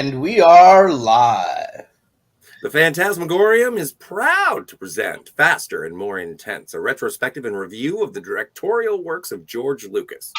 And we are live. The Fantasmagorium is proud to present Faster and More Intense, a retrospective and review of the directorial works of George Lucas.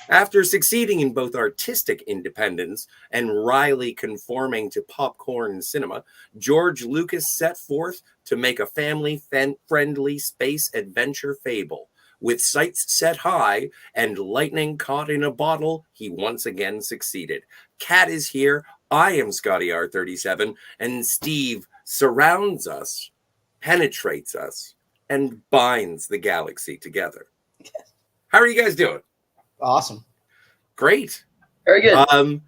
After succeeding in both artistic independence and wryly conforming to popcorn cinema, George Lucas set forth to make a family-friendly space adventure fable. With sights set high and lightning caught in a bottle, he once again succeeded. Kat is here. I am Scotty R37, and Steve surrounds us, penetrates us, and binds the galaxy together. How are you guys doing? Awesome. Great. Very good.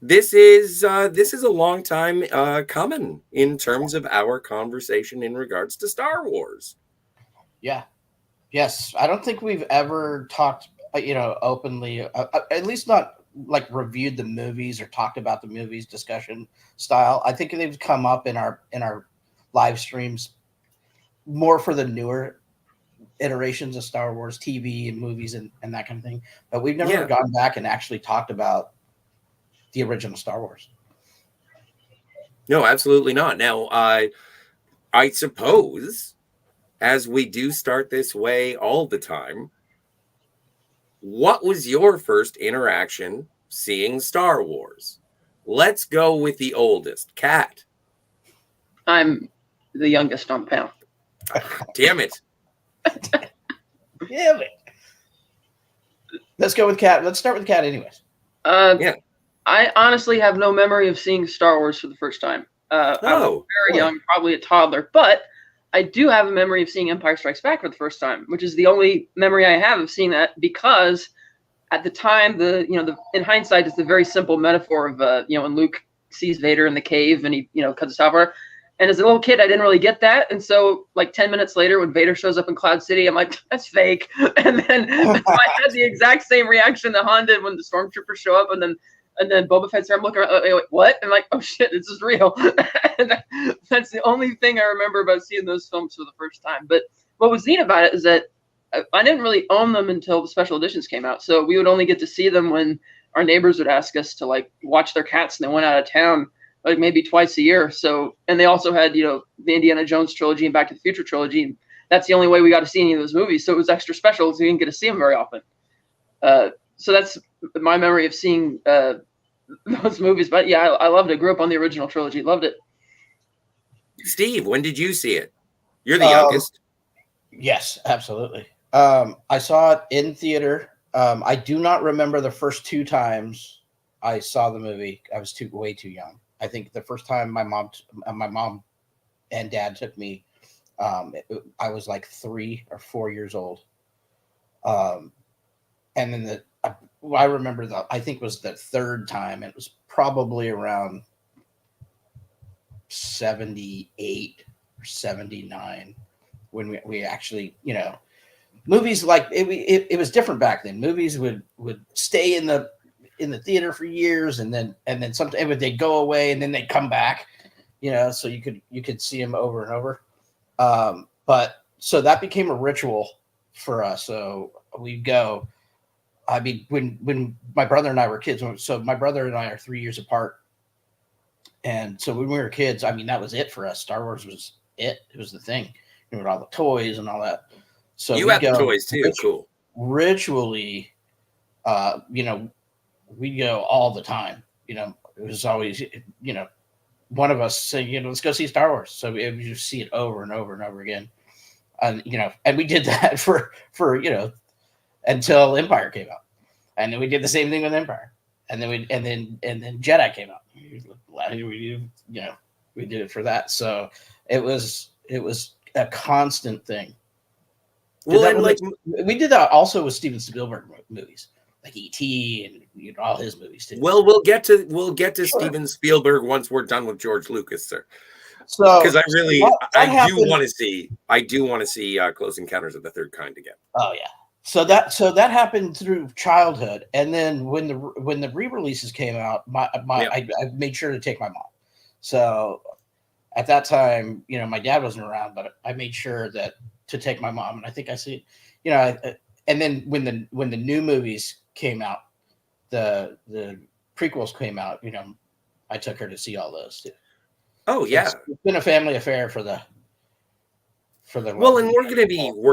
This is a long time coming in terms of our conversation in regards to Star Wars. Yeah. Yes. I don't think we've ever talked, openly, at least not like reviewed the movies or talked about the movies discussion style. I think they've come up in our live streams more for the newer iterations of Star Wars TV and movies and that kind of thing. But we've never gone back and actually talked about the original Star Wars. No, absolutely not. Now, I suppose, as we do start this way all the time, what was your first interaction seeing Star Wars? Let's go with the oldest. Kat. I'm the youngest on the panel. Damn it. Damn it. Let's go with Kat. Let's start with Kat anyways. I honestly have no memory of seeing Star Wars for the first time. I was very young, probably a toddler, but I do have a memory of seeing Empire Strikes Back for the first time, which is the only memory I have of seeing that, because at the time, in hindsight, it's a very simple metaphor of, when Luke sees Vader in the cave and he, cuts his off. And as a little kid, I didn't really get that. And so like 10 minutes later, when Vader shows up in Cloud City, I'm like, that's fake. And then I had the exact same reaction that Han did when the stormtroopers show up. And then Boba Fett's there. I'm looking around, wait, what? And I'm like, oh shit, this is real. And that's the only thing I remember about seeing those films for the first time. But what was neat about it is that I didn't really own them until the special editions came out. So we would only get to see them when our neighbors would ask us to like watch their cats and they went out of town, like maybe twice a year. So, and they also had, the Indiana Jones trilogy and Back to the Future trilogy. And that's the only way we got to see any of those movies. So it was extra special because we didn't get to see them very often. So that's my memory of seeing those movies. But yeah, I loved it. Grew up on the original trilogy. Loved it. Steve, when did you see it? You're the youngest. Yes, absolutely. I saw it in theater. I do not remember the first two times I saw the movie. I was way too young. I think the first time my mom and dad took me, I was like 3 or 4 years old. And then I remember I think it was the third time. It was probably around 78 or 79 when we actually, movies like it was different back then. Movies would stay in the theater for years, and then sometimes they'd go away and then they'd come back, so you could see them over and over. But so that became a ritual for us. So we'd go. I mean, when my brother and I were kids, so my brother and I are 3 years apart. And so when we were kids, I mean, that was it for us. Star Wars was it. It was the thing. All the toys and all that. So you had the toys too. Cool. Ritually, we go all the time. It was always, one of us say, let's go see Star Wars. So we just see it over and over and over again. And, and we did that for until Empire came out. And then we did the same thing with Empire. And then then Jedi came out. We did it for that. So it was a constant thing. We did that also with Steven Spielberg movies, like E.T. and all his movies too. Well, we'll get to Steven Spielberg once we're done with George Lucas, sir. So because I do want to see Close Encounters of the Third Kind again. Oh yeah. So that happened through childhood, and then when the re-releases came out, I made sure to take my mom. So at that time, my dad wasn't around, but I made sure to take my mom, and I think I see, and then when the new movies came out, the prequels came out, I took her to see all those too. Oh yeah, it's been a family affair for the well, and we're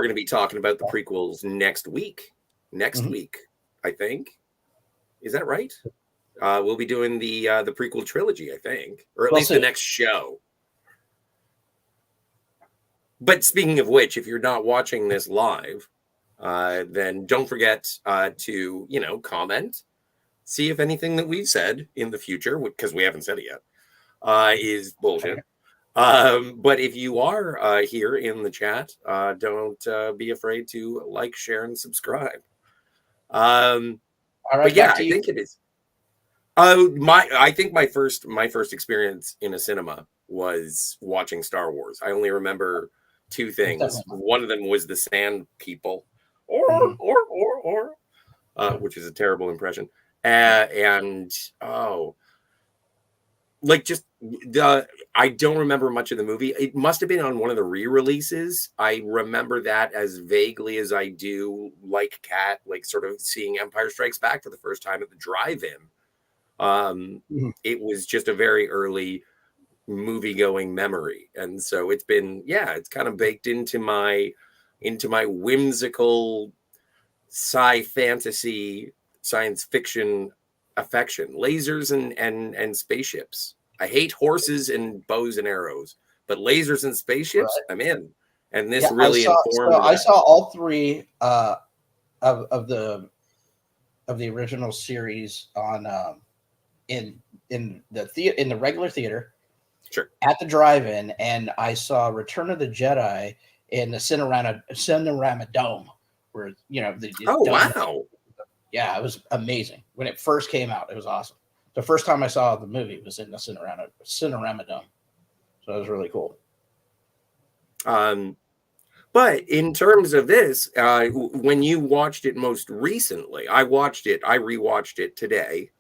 gonna be talking about the prequels next week. Next week, I think. Is that right? We'll be doing the prequel trilogy, I think, or at least the next show. But speaking of which, if you're not watching this live, then don't forget to comment, see if anything that we've said in the future, because we haven't said it yet, is bullshit. But if you are here in the chat, don't be afraid to like, share, and subscribe. All right, but yeah, I think it is. I think my first experience in a cinema was watching Star Wars. I only remember two things. One of them was the Sand People, which is a terrible impression. And I don't remember much of the movie. It must have been on one of the re-releases. I remember that as vaguely as I do, like Kat, like sort of seeing Empire Strikes Back for the first time at the drive-in. It was just a very early movie-going memory, and so it's kind of baked into my whimsical fantasy science fiction affection. Lasers and spaceships. I hate horses and bows and arrows, but lasers and spaceships, I'm in. And this really informed. I saw all three of the original series on in the regular theater. Sure. At the drive-in, and I saw Return of the Jedi in the Cinerama Dome, where wow. Yeah, it was amazing. When it first came out, it was awesome. The first time I saw the movie was in the Cinerama Dome. So it was really cool. But in terms of this, when you watched it most recently, I rewatched it today.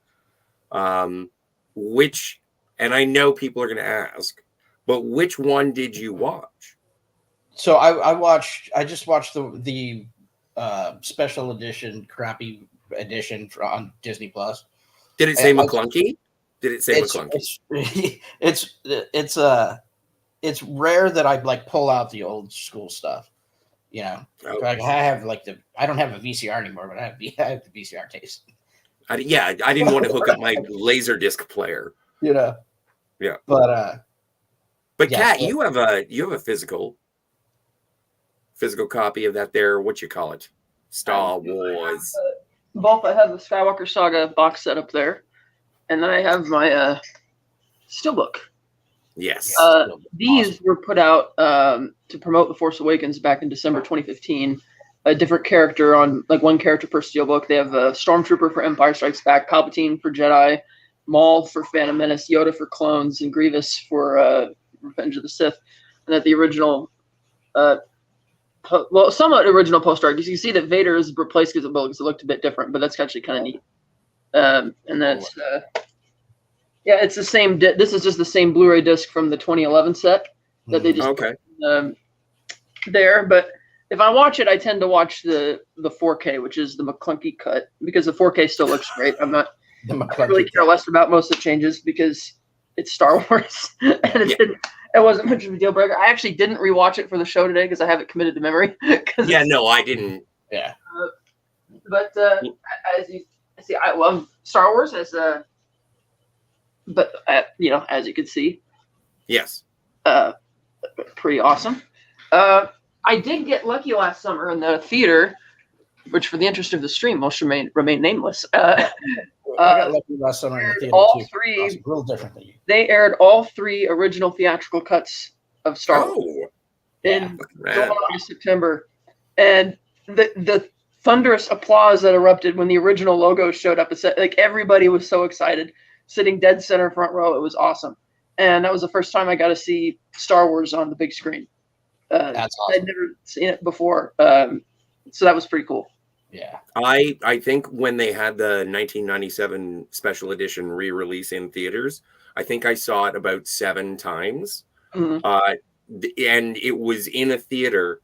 And I know people are going to ask, but which one did you watch? So I just watched the special edition, crappy edition on Disney Plus. Did it say McClunky? Did it say McClunky? It's rare that I like pull out the old school stuff. Like I have I don't have a VCR anymore, but I have the VCR taste. I didn't want to hook up my Laserdisc player. Yeah. But Kat, you have a physical copy of that there, what you call it? Star Wars. I have the Skywalker Saga box set up there, and then I have my steelbook. Yes. These were put out to promote The Force Awakens back in December 2015. A different character on one character per steelbook. They have a Stormtrooper for Empire Strikes Back, Palpatine for Jedi, Maul for Phantom Menace, Yoda for Clones, and Grievous for Revenge of the Sith. And that the original, somewhat original post art. You can see that Vader is replaced because it looked a bit different, but that's actually kind of neat. And that's it's the same. This is just the same Blu-ray disc from the 2011 set that they just put, there. But if I watch it, I tend to watch the 4K, which is the McClunky cut, because the 4K still looks great. I really care less about most of the changes because it's Star Wars, and it wasn't much of a deal breaker. I actually didn't rewatch it for the show today because I have it committed to memory. I didn't. Yeah. But as you see, I love Star Wars as you can see. Yes. Pretty awesome. I did get lucky last summer in the theater, which for the interest of the stream will remain nameless. I got lucky last summer in the theater all too. Three, a little different than you. They aired all three original theatrical cuts of Star Wars in July, September, and the thunderous applause that erupted when the original logo showed up. Everybody was so excited, sitting dead center front row. It was awesome, and that was the first time I got to see Star Wars on the big screen. That's awesome. I'd never seen it before, so that was pretty cool. Yeah, I think when they had the 1997 special edition re-release in theaters, I think I saw it about 7 times, and it was in a theater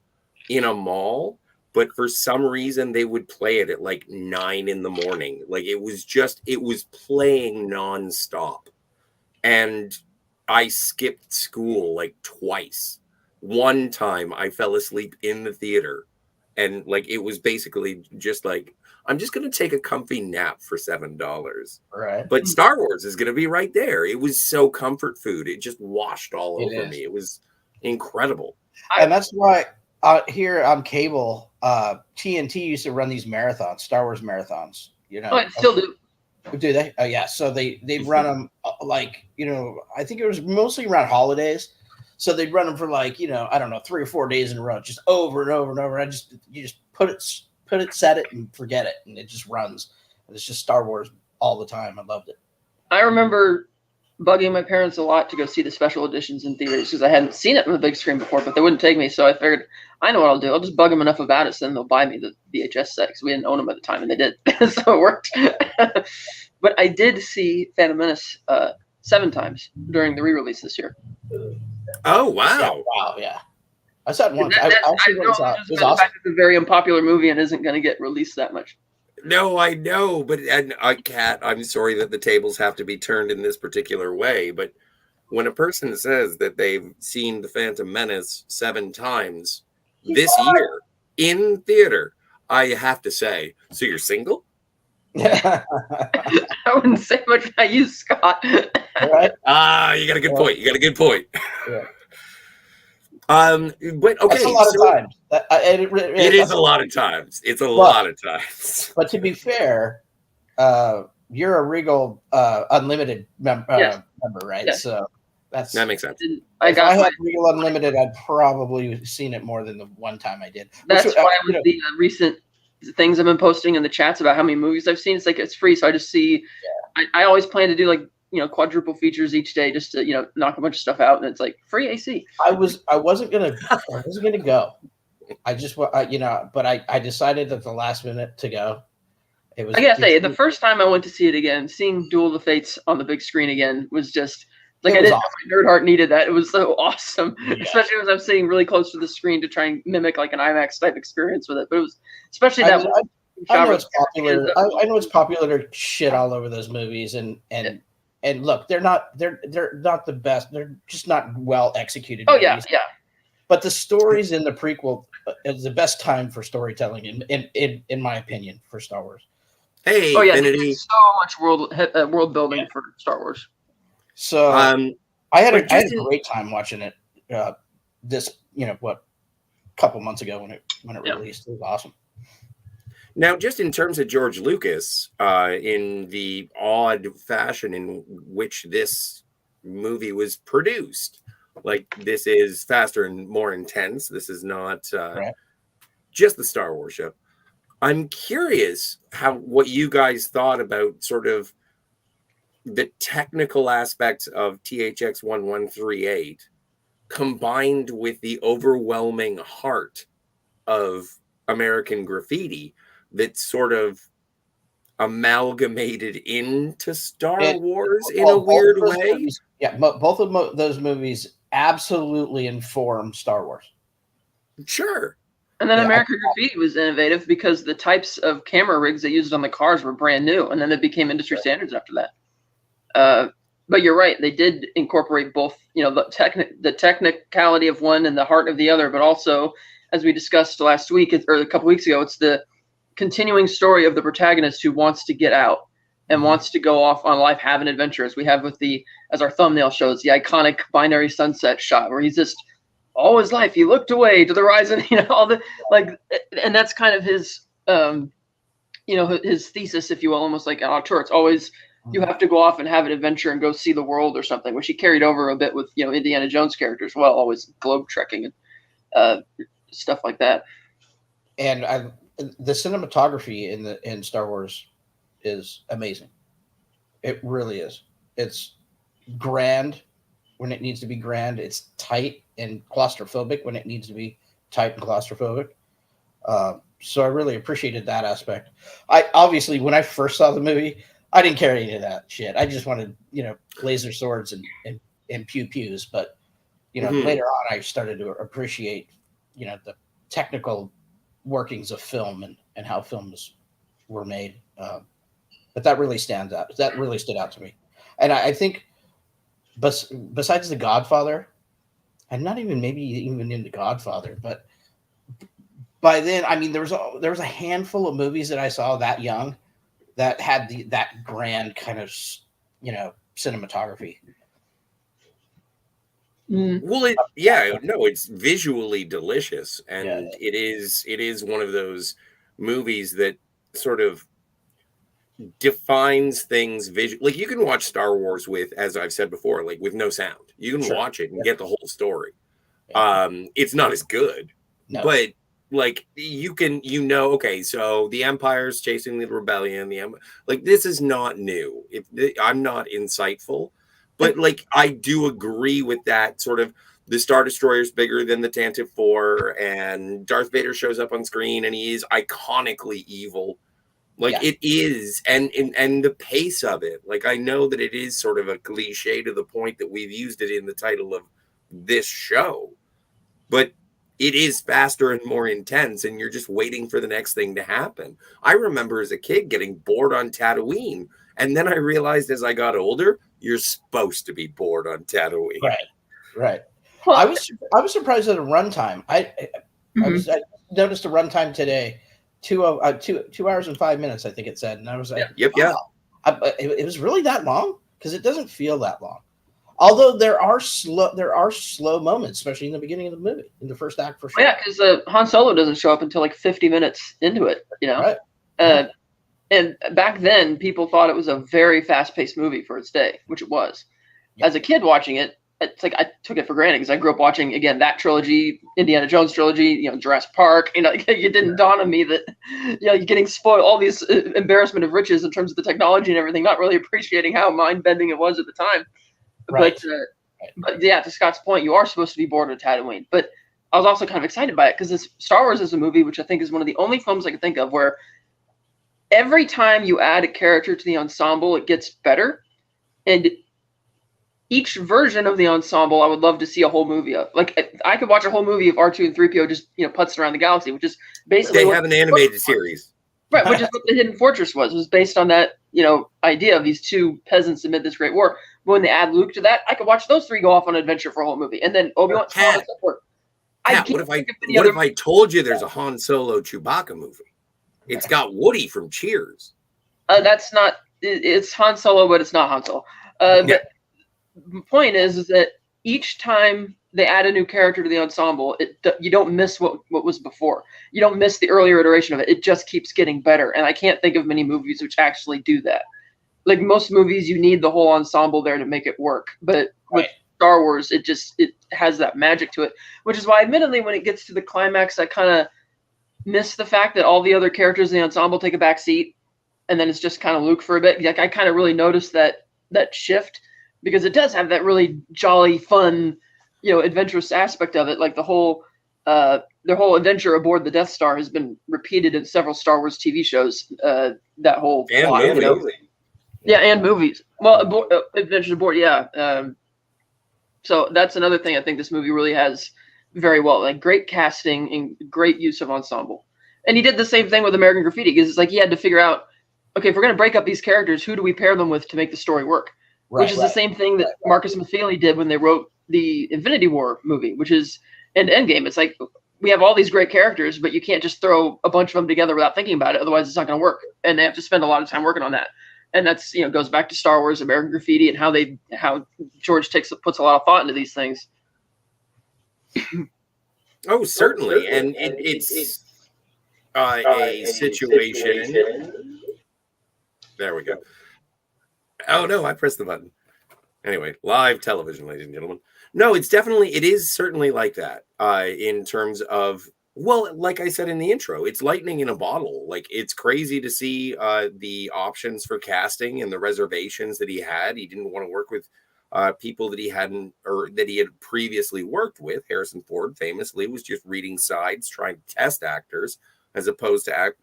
in a mall. But for some reason, they would play it at 9 in the morning. It was playing nonstop. and I skipped school like twice. One time I fell asleep in the theater, and like it was basically just like, I'm just going to take a comfy nap for $7. Right. But Star Wars is going to be right there. It was so comfort food. It just washed all It over is. me. It was incredible. And that's why here on cable, TNT used to run these marathons, Star Wars marathons. You know, Oh, I still do. Do they? Oh, yeah. So they'd run them like, you know, I think it was mostly around holidays. So they'd run them for like, you know, I don't know, 3 or 4 days in a row, just over and over and over. You just put it, set it, and forget it, and it just runs. And it's just Star Wars all the time. I loved it. I remember bugging my parents a lot to go see the special editions in theaters because I hadn't seen it on the big screen before, but they wouldn't take me. So I figured, I know what I'll do. I'll just bug them enough about it, so then they'll buy me the VHS set because we didn't own them at the time, and they did. So it worked. But I did see Phantom Menace 7 times during the re-release this year. Oh, wow. Yeah, wow, yeah. I saw it once. I know it was the awesome. fact it's a very unpopular movie and isn't going to get released that much. No, I know, but Kat, I'm sorry that the tables have to be turned in this particular way, but when a person says that they've seen The Phantom Menace 7 times this year in theater, I have to say, so you're single? I wouldn't say much about you, Scott. Right? You got a good point. You got a good point. Yeah. But okay, that's a lot of times. It is a lot of times. It's a lot of times. But to be fair, you're a Regal Unlimited member, right? Yes. So that makes sense. If I had Regal Unlimited, I'd probably seen it more than the one time I did. That's why with the recent things I've been posting in the chats about how many movies I've seen, it's like it's free. So I just see. Yeah. I always plan to do like, you know, quadruple features each day just to, you know, knock a bunch of stuff out, and it's like free AC. I wasn't gonna go. I just you know, but I decided at the last minute to go. It was. I gotta say, the first time I went to see it again, seeing Duel of the Fates on the big screen again was just like, I didn't know my nerd heart needed that. It was so awesome, especially as I'm sitting really close to the screen to try and mimic like an IMAX type experience with it. But it was especially that. I know it's popular. I know it's popular to shit all over those movies, and look, they're not the best. They're just not well executed. Oh movies. yeah. But the stories in the prequel is the best time for storytelling, in my opinion, for Star Wars. Hey, Infinity. So much world building for Star Wars. So I had a great time watching it. This, you know, couple months ago when it released. It was awesome. Now, just in terms of George Lucas, in the odd fashion in which this movie was produced, like this is faster and more intense. This is not just the Star Wars show. I'm curious what you guys thought about sort of the technical aspects of THX 1138 combined with the overwhelming heart of American Graffiti that sort of amalgamated into Star Wars in a weird way. Movies, both of those movies absolutely inform Star Wars. Sure. And then American Graffiti was innovative because the types of camera rigs they used on the cars were brand new, and then it became industry standards after that. But you're right; they did incorporate both, you know, the technicality of one and the heart of the other, but also, as we discussed last week or a couple weeks ago, it's the continuing story of the protagonist who wants to get out and wants to go off on life, have an adventure, as we have with as our thumbnail shows, the iconic binary sunset shot where he's just all his life he looked away to the horizon, you know, all the and that's kind of his you know, his thesis, if you will, almost like an auteur. It's always you have to go off and have an adventure and go see the world or something, which he carried over a bit with, you know, Indiana Jones characters as well, always globe trekking and stuff like that. And the cinematography in Star Wars is amazing. It really is. It's grand when it needs to be grand. It's tight and claustrophobic when it needs to be tight and claustrophobic. So I really appreciated that aspect. I obviously, when I first saw the movie, I didn't care any of that shit. I just wanted, you know, laser swords and pew pews. But, you know, later on, I started to appreciate, you know, the technical workings of film and how films were made. But that really stands out. That really stood out to me. And I think besides The Godfather, and not even maybe even in The Godfather, but by then, I mean, there was a handful of movies that I saw that young that had that grand kind of, cinematography. Well, it's visually delicious, and it is one of those movies that sort of defines things visually. Like, you can watch Star Wars with, as I've said before, like with no sound. You can watch it and get the whole story. It's not as good, but like you can, okay, so the Empire's chasing the rebellion. Like, this is not new. I'm not insightful, but like I do agree with that sort of. The Star Destroyer's bigger than the Tantive 4, and Darth Vader shows up on screen, and he is iconically evil. Like, it is, and the pace of it. Like, I know that it is sort of a cliche to the point that we've used it in the title of this show, but it is faster and more intense, and you're just waiting for the next thing to happen. I remember as a kid getting bored on Tatooine, and then I realized as I got older, you're supposed to be bored on Tatooine. Right. Well, I was surprised at the runtime. I noticed a runtime today, 2 hours and 5 minutes, I think it said, and I was like, it was really that long, because it doesn't feel that long. Although there are slow moments, especially in the beginning of the movie, in the first act, for sure. Yeah, because Han Solo doesn't show up until like 50 minutes into it, Right. And back then, people thought it was a very fast-paced movie for its day, which it was. Yeah. As a kid watching it, it's like I took it for granted, because I grew up watching, again, that trilogy, Indiana Jones trilogy, Jurassic Park. It didn't dawn on me that, you're getting spoiled, all these embarrassment of riches in terms of the technology and everything, not really appreciating how mind-bending it was at the time. Right. But yeah, to Scott's point, you are supposed to be bored with Tatooine. But I was also kind of excited by it, because Star Wars is a movie which I think is one of the only films I can think of where every time you add a character to the ensemble, it gets better. And each version of the ensemble, I would love to see a whole movie of. Like, I could watch a whole movie of R2 and 3PO just, putzing around the galaxy, which is basically they have an animated series. Right, which is what the Hidden Fortress was based on that, idea of these two peasants amid this great war. But when they add Luke to that, I could watch those three go off on an adventure for a whole movie, and then Obi-Wan. What if I told you there's a Han Solo Chewbacca movie? It's got Woody from Cheers. That's not. It's Han Solo, but it's not Han Solo. But the point is that each time they add a new character to the ensemble, you don't miss what was before. You don't miss the earlier iteration of it. It just keeps getting better. And I can't think of many movies which actually do that. Like, most movies, you need the whole ensemble there to make it work. But with Star Wars, it has that magic to it, which is why, admittedly, when it gets to the climax, I kind of miss the fact that all the other characters in the ensemble take a back seat, and then it's just kind of Luke for a bit. Like, I kind of really noticed that shift, because it does have that really jolly, fun, adventurous aspect of it. Like, their whole adventure aboard the Death Star has been repeated in several Star Wars TV shows. That whole plot, movies. Yeah, and movies. Well, Adventures Aboard, yeah. So that's another thing I think this movie really has very well. Like, great casting and great use of ensemble. And he did the same thing with American Graffiti, because it's like he had to figure out, okay, if we're going to break up these characters, who do we pair them with to make the story work? Which is the same thing that Marcus Maffei did when they wrote the Infinity War movie, which is and Endgame. It's like, we have all these great characters, but you can't just throw a bunch of them together without thinking about it. Otherwise, it's not going to work. And they have to spend a lot of time working on that. And that's, goes back to Star Wars, American Graffiti, and how George puts a lot of thought into these things. Oh, certainly. And it's a situation. There we go. Oh, no, I pressed the button. Anyway, live television, ladies and gentlemen. No, it is certainly like that in terms of, well, like I said in the intro, it's lightning in a bottle. Like, it's crazy to see the options for casting and the reservations that he had. He didn't want to work with people that he hadn't, or that he had previously worked with. Harrison Ford famously was just reading sides, trying to test actors, as opposed to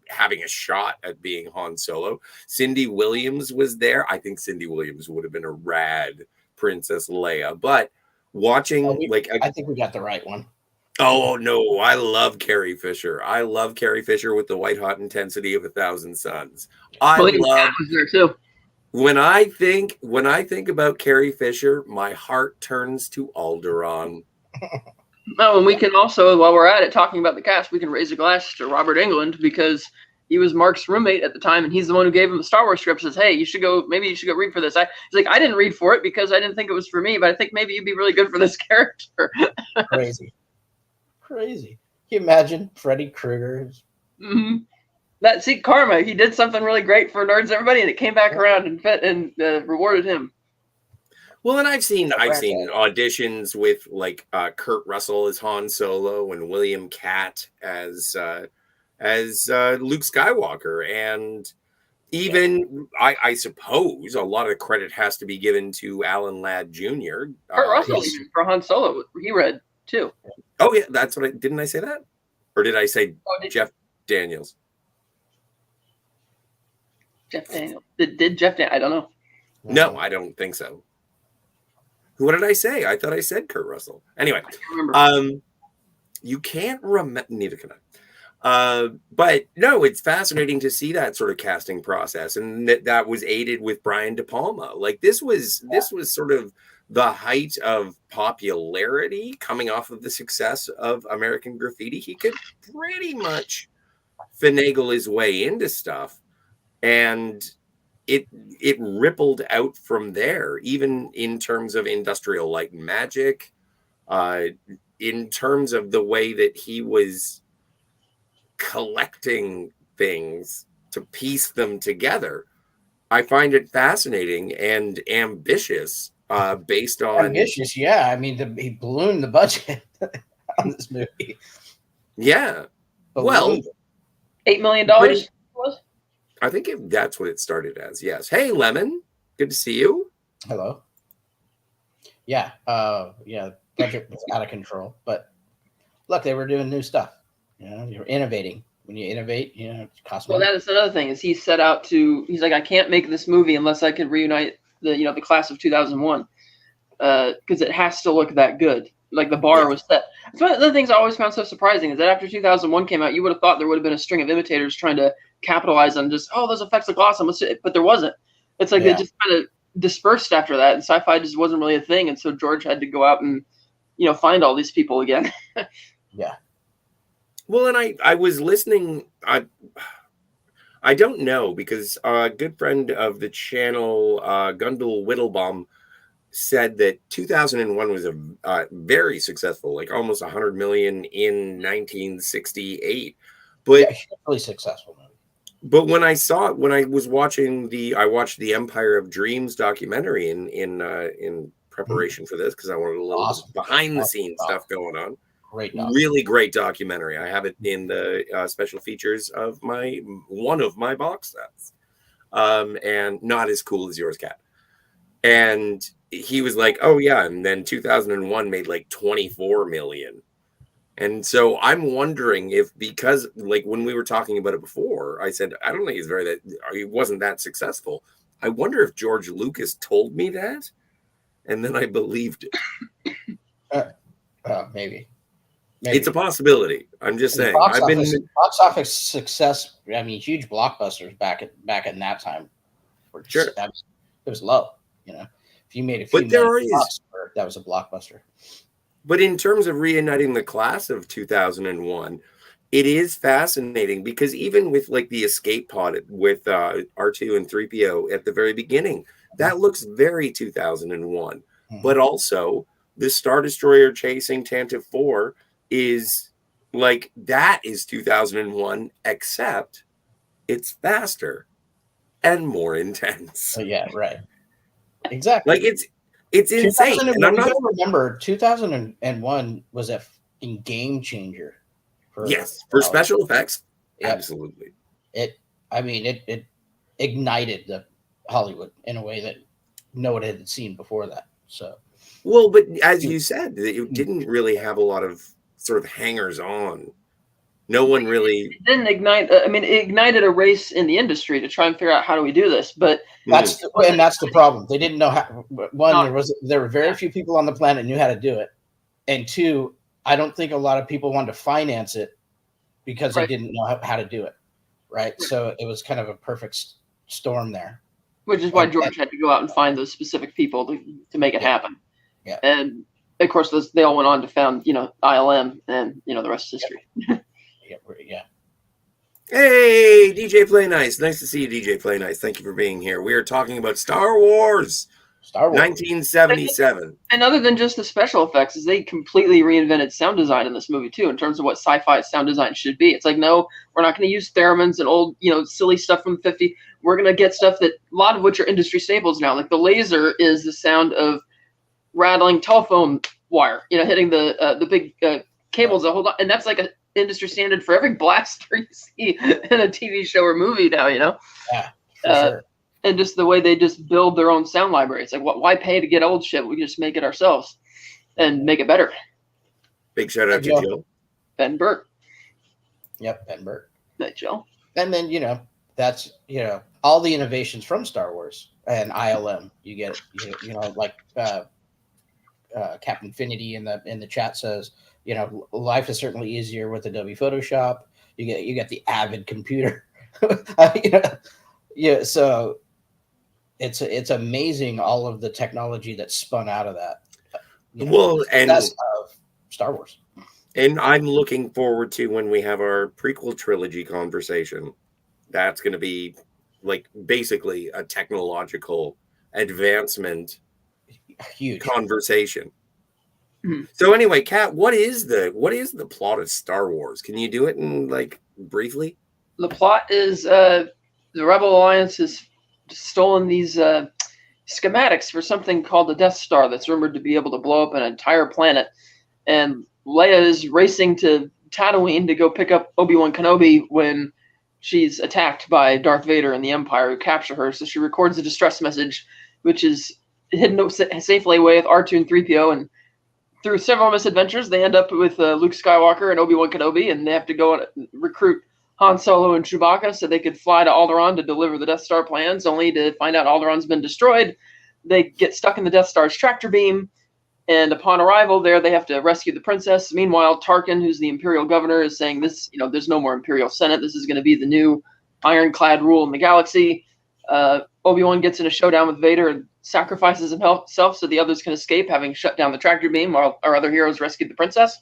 having a shot at being Han Solo. Cindy Williams was there. I think Cindy Williams would have been a rad Princess Leia. But watching, I think we got the right one. Oh, no, I love Carrie Fisher. I love Carrie Fisher with the white hot intensity of 1,000 Suns. Was there too. When I think about Carrie Fisher, my heart turns to Alderaan. Oh, and we can also, while we're at it, talking about the cast, we can raise a glass to Robert Englund because he was Mark's roommate at the time, and he's the one who gave him the Star Wars script. Says, "Hey, maybe you should go read for this." He's like, "I didn't read for it because I didn't think it was for me, but I think maybe you'd be really good for this character." Crazy. Can you imagine Freddy Krueger? Mm-hmm. Karma. He did something really great for nerds, and everybody, and it came back around and rewarded him. Well, and I've seen auditions with like Kurt Russell as Han Solo and William Catt as Luke Skywalker, and even I suppose a lot of the credit has to be given to Alan Ladd Jr. Kurt Russell for Han Solo, he read too. Oh yeah, that's what didn't I say that, or did I say Jeff Daniels? Jeff Daniels did Jeff Daniels? I don't know. No, I don't think so. What did I say? I thought I said Kurt Russell. Anyway, I can't remember. You can't remember. Neither can I. But no, it's fascinating to see that sort of casting process, and that was aided with Brian De Palma. Like this was sort of the height of popularity coming off of the success of American Graffiti. He could pretty much finagle his way into stuff, and it rippled out from there, even in terms of Industrial Light and Magic, in terms of the way that he was collecting things to piece them together. I find it fascinating and ambitious, based on ambitious. Yeah, I mean, he ballooned the budget on this movie. Yeah, ballooned. $8 million was. I think that's what it started as. Yes. Hey, Lemon. Good to see you. Hello. Yeah. Budget was out of control, but look, they were doing new stuff. You know, you're innovating. When you innovate, you know, it costs money. Well, that is another thing. Is he set out to? He's like, I can't make this movie unless I can reunite the class of 2001, because it has to look that good. Like the bar was set. It's one of the things I always found so surprising is that after 2001 came out, you would have thought there would have been a string of imitators trying to capitalize on just, those effects look awesome, but there wasn't. It's like they just kind of dispersed after that, and sci-fi just wasn't really a thing, and so George had to go out and find all these people again. Yeah. Well, and I was listening. I don't know, because a good friend of the channel, Gundel Whittlebaum, said that 2001 was a very successful, like almost 100 million in 1968. But really successful movie. But when I was watching I watched the Empire of Dreams documentary in preparation for this, because I wanted a little behind the scenes stuff going on. Really great documentary. I have it in the special features of one of my box sets, and not as cool as yours, Kat. And he was like, "Oh yeah," and then 2001 made like 24 million. And so I'm wondering if, because like when we were talking about it before, I said I don't think he wasn't that successful. I wonder if George Lucas told me that, and then I believed it. Maybe. It's a possibility. I'm just saying. Box office success. I mean, huge blockbusters back in that time. Sure, it was low. If you made a few that was a blockbuster. But in terms of reuniting the class of 2001, it is fascinating, because even with like the escape pod with R2 and 3PO at the very beginning, that looks very 2001. Mm-hmm. But also the Star Destroyer chasing Tantive 4 is like, that is 2001, except it's faster and more intense. Yeah, right. Exactly. Like it's insane. And I'm not remember 2001 was a game changer. For special effects. Yep. Absolutely. It ignited the Hollywood in a way that no one had seen before that. So, well, but as you said, it didn't really have a lot of sort of hangers on. No one really. It didn't ignite. I mean, it ignited a race in the industry to try and figure out how do we do this. But that's the problem. They didn't know how. One, there were very few people on the planet knew how to do it, and two, I don't think a lot of people wanted to finance it because they didn't know how to do it. Right. So it was kind of a perfect storm there. Which is why George had to go out and find those specific people to make it happen. Yeah. And of course, they all went on to found, ILM, and the rest is history. Yeah. Hey, DJ Play Nice. Nice to see you, DJ Play Nice. Thank you for being here. We are talking about Star Wars. 1977. And other than just the special effects, is they completely reinvented sound design in this movie too, in terms of what sci-fi sound design should be. It's like, no, we're not going to use theremins and old, silly stuff from the 50s. We're going to get stuff that a lot of which are industry staples now. Like the laser is the sound of rattling telephone wire, hitting the big cables. And that's like an industry standard for every blaster you see in a TV show or movie now. Yeah, for sure. And just the way they just build their own sound library. It's like, why pay to get old shit? We can just make it ourselves and make it better. Big shout out to Jill. Ben Burt. Yep, Ben Burt. That Jill. And then, that's, all the innovations from Star Wars and ILM. You get, like Captain Finity in the chat says, life is certainly easier with Adobe Photoshop. You get the Avid computer. Yeah, so it's amazing all of the technology that spun out of that. And that's of Star Wars. And I'm looking forward to when we have our prequel trilogy conversation. That's going to be like basically a technological advancement, huge conversation. Mm-hmm. So anyway, Kat, what is the plot of Star Wars? Can you do it in like briefly? The plot is the Rebel Alliance has stolen these schematics for something called the Death Star that's rumored to be able to blow up an entire planet. And Leia is racing to Tatooine to go pick up Obi-Wan Kenobi when she's attacked by Darth Vader and the Empire, who capture her. So she records a distress message, which is hidden safely away with R2 and 3PO. And through several misadventures, they end up with Luke Skywalker and Obi-Wan Kenobi, and they have to go and recruit Han Solo and Chewbacca so they could fly to Alderaan to deliver the Death Star plans, only to find out Alderaan's been destroyed. They get stuck in the Death Star's tractor beam, and upon arrival there, they have to rescue the princess. Meanwhile, Tarkin, who's the Imperial governor, is saying this, there's no more Imperial Senate. This is going to be the new ironclad rule in the galaxy. Obi-Wan gets in a showdown with Vader and sacrifices himself so the others can escape, having shut down the tractor beam while our other heroes rescued the princess.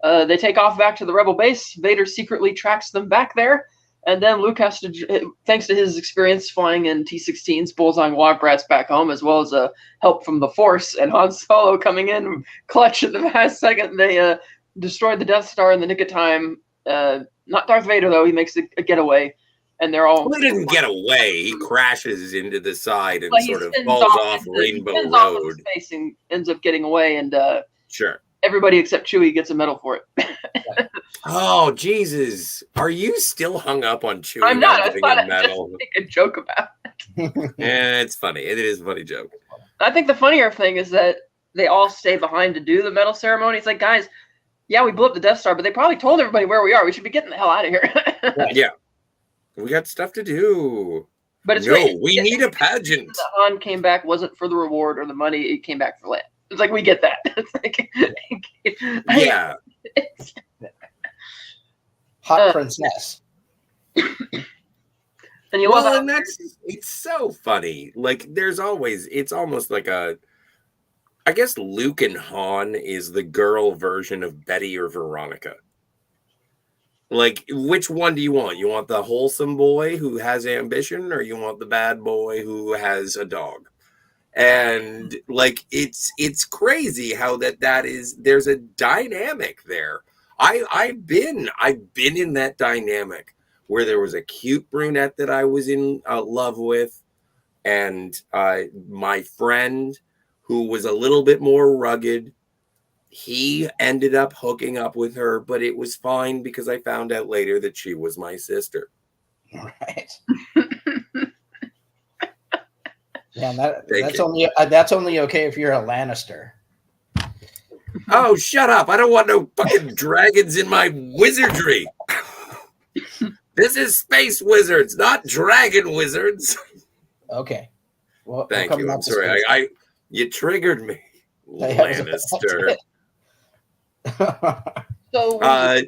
They take off back to the Rebel base. Vader secretly tracks them back there. And then Luke has to, thanks to his experience flying in T-16s, bullseyeing Wild Brats back home, as well as help from the Force and Han Solo coming in clutch at the last second. They destroyed the Death Star in the nick of time. Not Darth Vader, though. He makes a getaway. And they're all... Well, he didn't get away. He crashes into the side and sort of falls off Rainbow Road. Off into space and ends up getting away. And sure. Everybody except Chewie gets a medal for it. Oh, Jesus. Are you still hung up on Chewie? I'm not. I thought I'd just make a joke about it. Yeah, it's funny. It is a funny joke. I think the funnier thing is that they all stay behind to do the medal ceremony. It's like, guys, yeah, we blew up the Death Star, but they probably told everybody where we are. We should be getting the hell out of here. Yeah. We got stuff to do. But it's great. We need a pageant. The Han came back wasn't for the reward or the money. It came back for Leia. It's like, we get that. It's like, yeah. Hot princess. And you love and it's so funny. Like there's always, it's almost like I guess Luke and Han is the girl version of Betty or Veronica. Like, which one do you want? You want the wholesome boy who has ambition, or you want the bad boy who has a dog? And like, it's crazy how that is. There's a dynamic there. I've been in that dynamic where there was a cute brunette that I was in love with, and my friend who was a little bit more rugged. He ended up hooking up with her, but it was fine because I found out later that she was my sister. Right. Yeah, that's only okay if you're a Lannister. Oh, shut up. I don't want no fucking dragons in my wizardry. This is space wizards, not dragon wizards. Okay. Well, thank you. I'm sorry. You triggered me, Lannister. So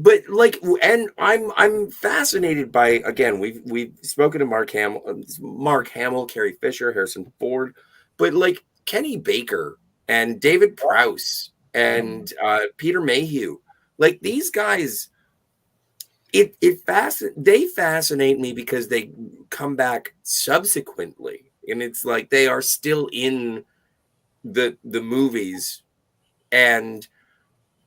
But like, and I'm fascinated by, again, we've spoken to Mark Hamill, Carrie Fisher, Harrison Ford, but like Kenny Baker and David Prowse and Peter Mayhew, like these guys, they fascinate me because they come back subsequently, and it's like they are still in the movies, and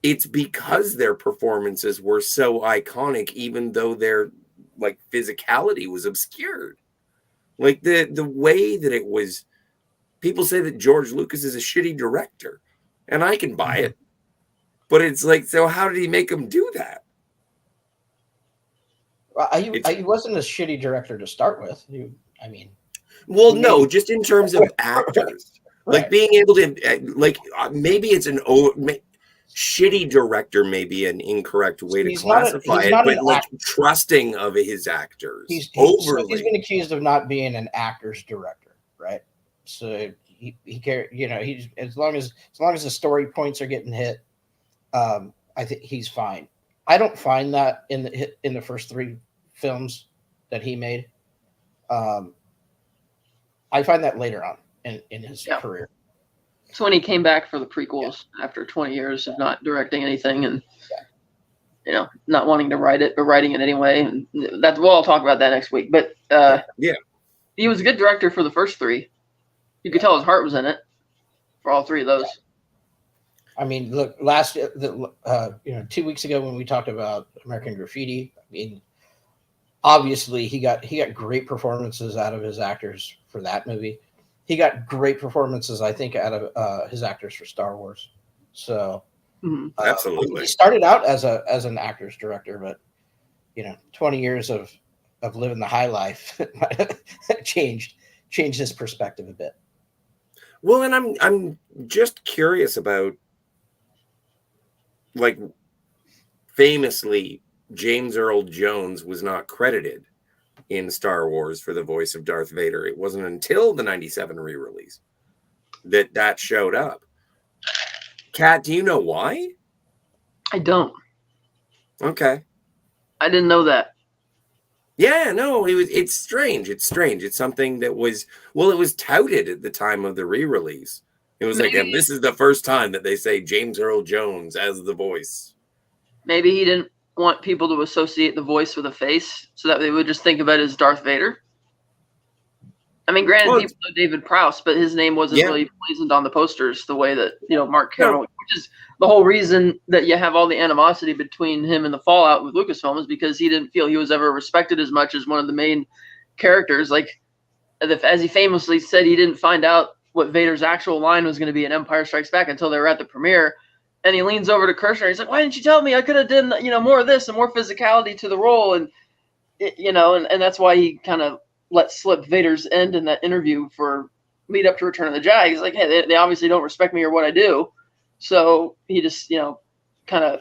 it's because their performances were so iconic, even though their like physicality was obscured. Like the way that it was, people say that George Lucas is a shitty director, and I can buy it. But it's like, so how did he make him do that? He wasn't a shitty director to start with. Well, no, just in terms of actors, right. Like being able to, like maybe it's shitty director may be an incorrect way to classify it, but like trusting of his actors. He's been accused of not being an actor's director, right? So he he's as long as the story points are getting hit, I think he's fine. I don't find that in the first 3 films that he made. I find that later on in his career. So when he came back for the prequels after 20 years of not directing anything and not wanting to write it, but writing it anyway, and I'll talk about that next week. But he was a good director for the first 3. You could tell his heart was in it for all 3 of those. I mean, look, 2 weeks ago when we talked about American Graffiti, I mean, obviously he got great performances out of his actors for that movie. He got great performances, I think, out of his actors for Star Wars. So absolutely, he started out as an actor's director, but 20 years of living the high life changed his perspective a bit. Well, and I'm just curious about, like, famously, James Earl Jones was not credited in Star Wars for the voice of Darth Vader. It wasn't until the 97 re-release that showed up. Kat, do you know why? I don't. Okay. I didn't know that. Yeah, no, it's strange. It's strange. It's something that was, it was touted at the time of the re-release. It was like, and this is the first time that they say James Earl Jones as the voice. Maybe he didn't want people to associate the voice with a face so that they would just think of it as Darth Vader. I mean, granted, people know David Prowse, but his name wasn't really blazoned on the posters the way that, Mark Hamill, which is the whole reason that you have all the animosity between him and the fallout with Lucasfilm, is because he didn't feel he was ever respected as much as one of the main characters. Like, as he famously said, he didn't find out what Vader's actual line was going to be in Empire Strikes Back until they were at the premiere. And he leans over to Kirshner. He's like, "Why didn't you tell me? I could have done, more of this and more physicality to the role." And, and that's why he kind of let slip Vader's end in that interview for lead up to Return of the Jedi. He's like, "Hey, they obviously don't respect me or what I do." So he just, kind of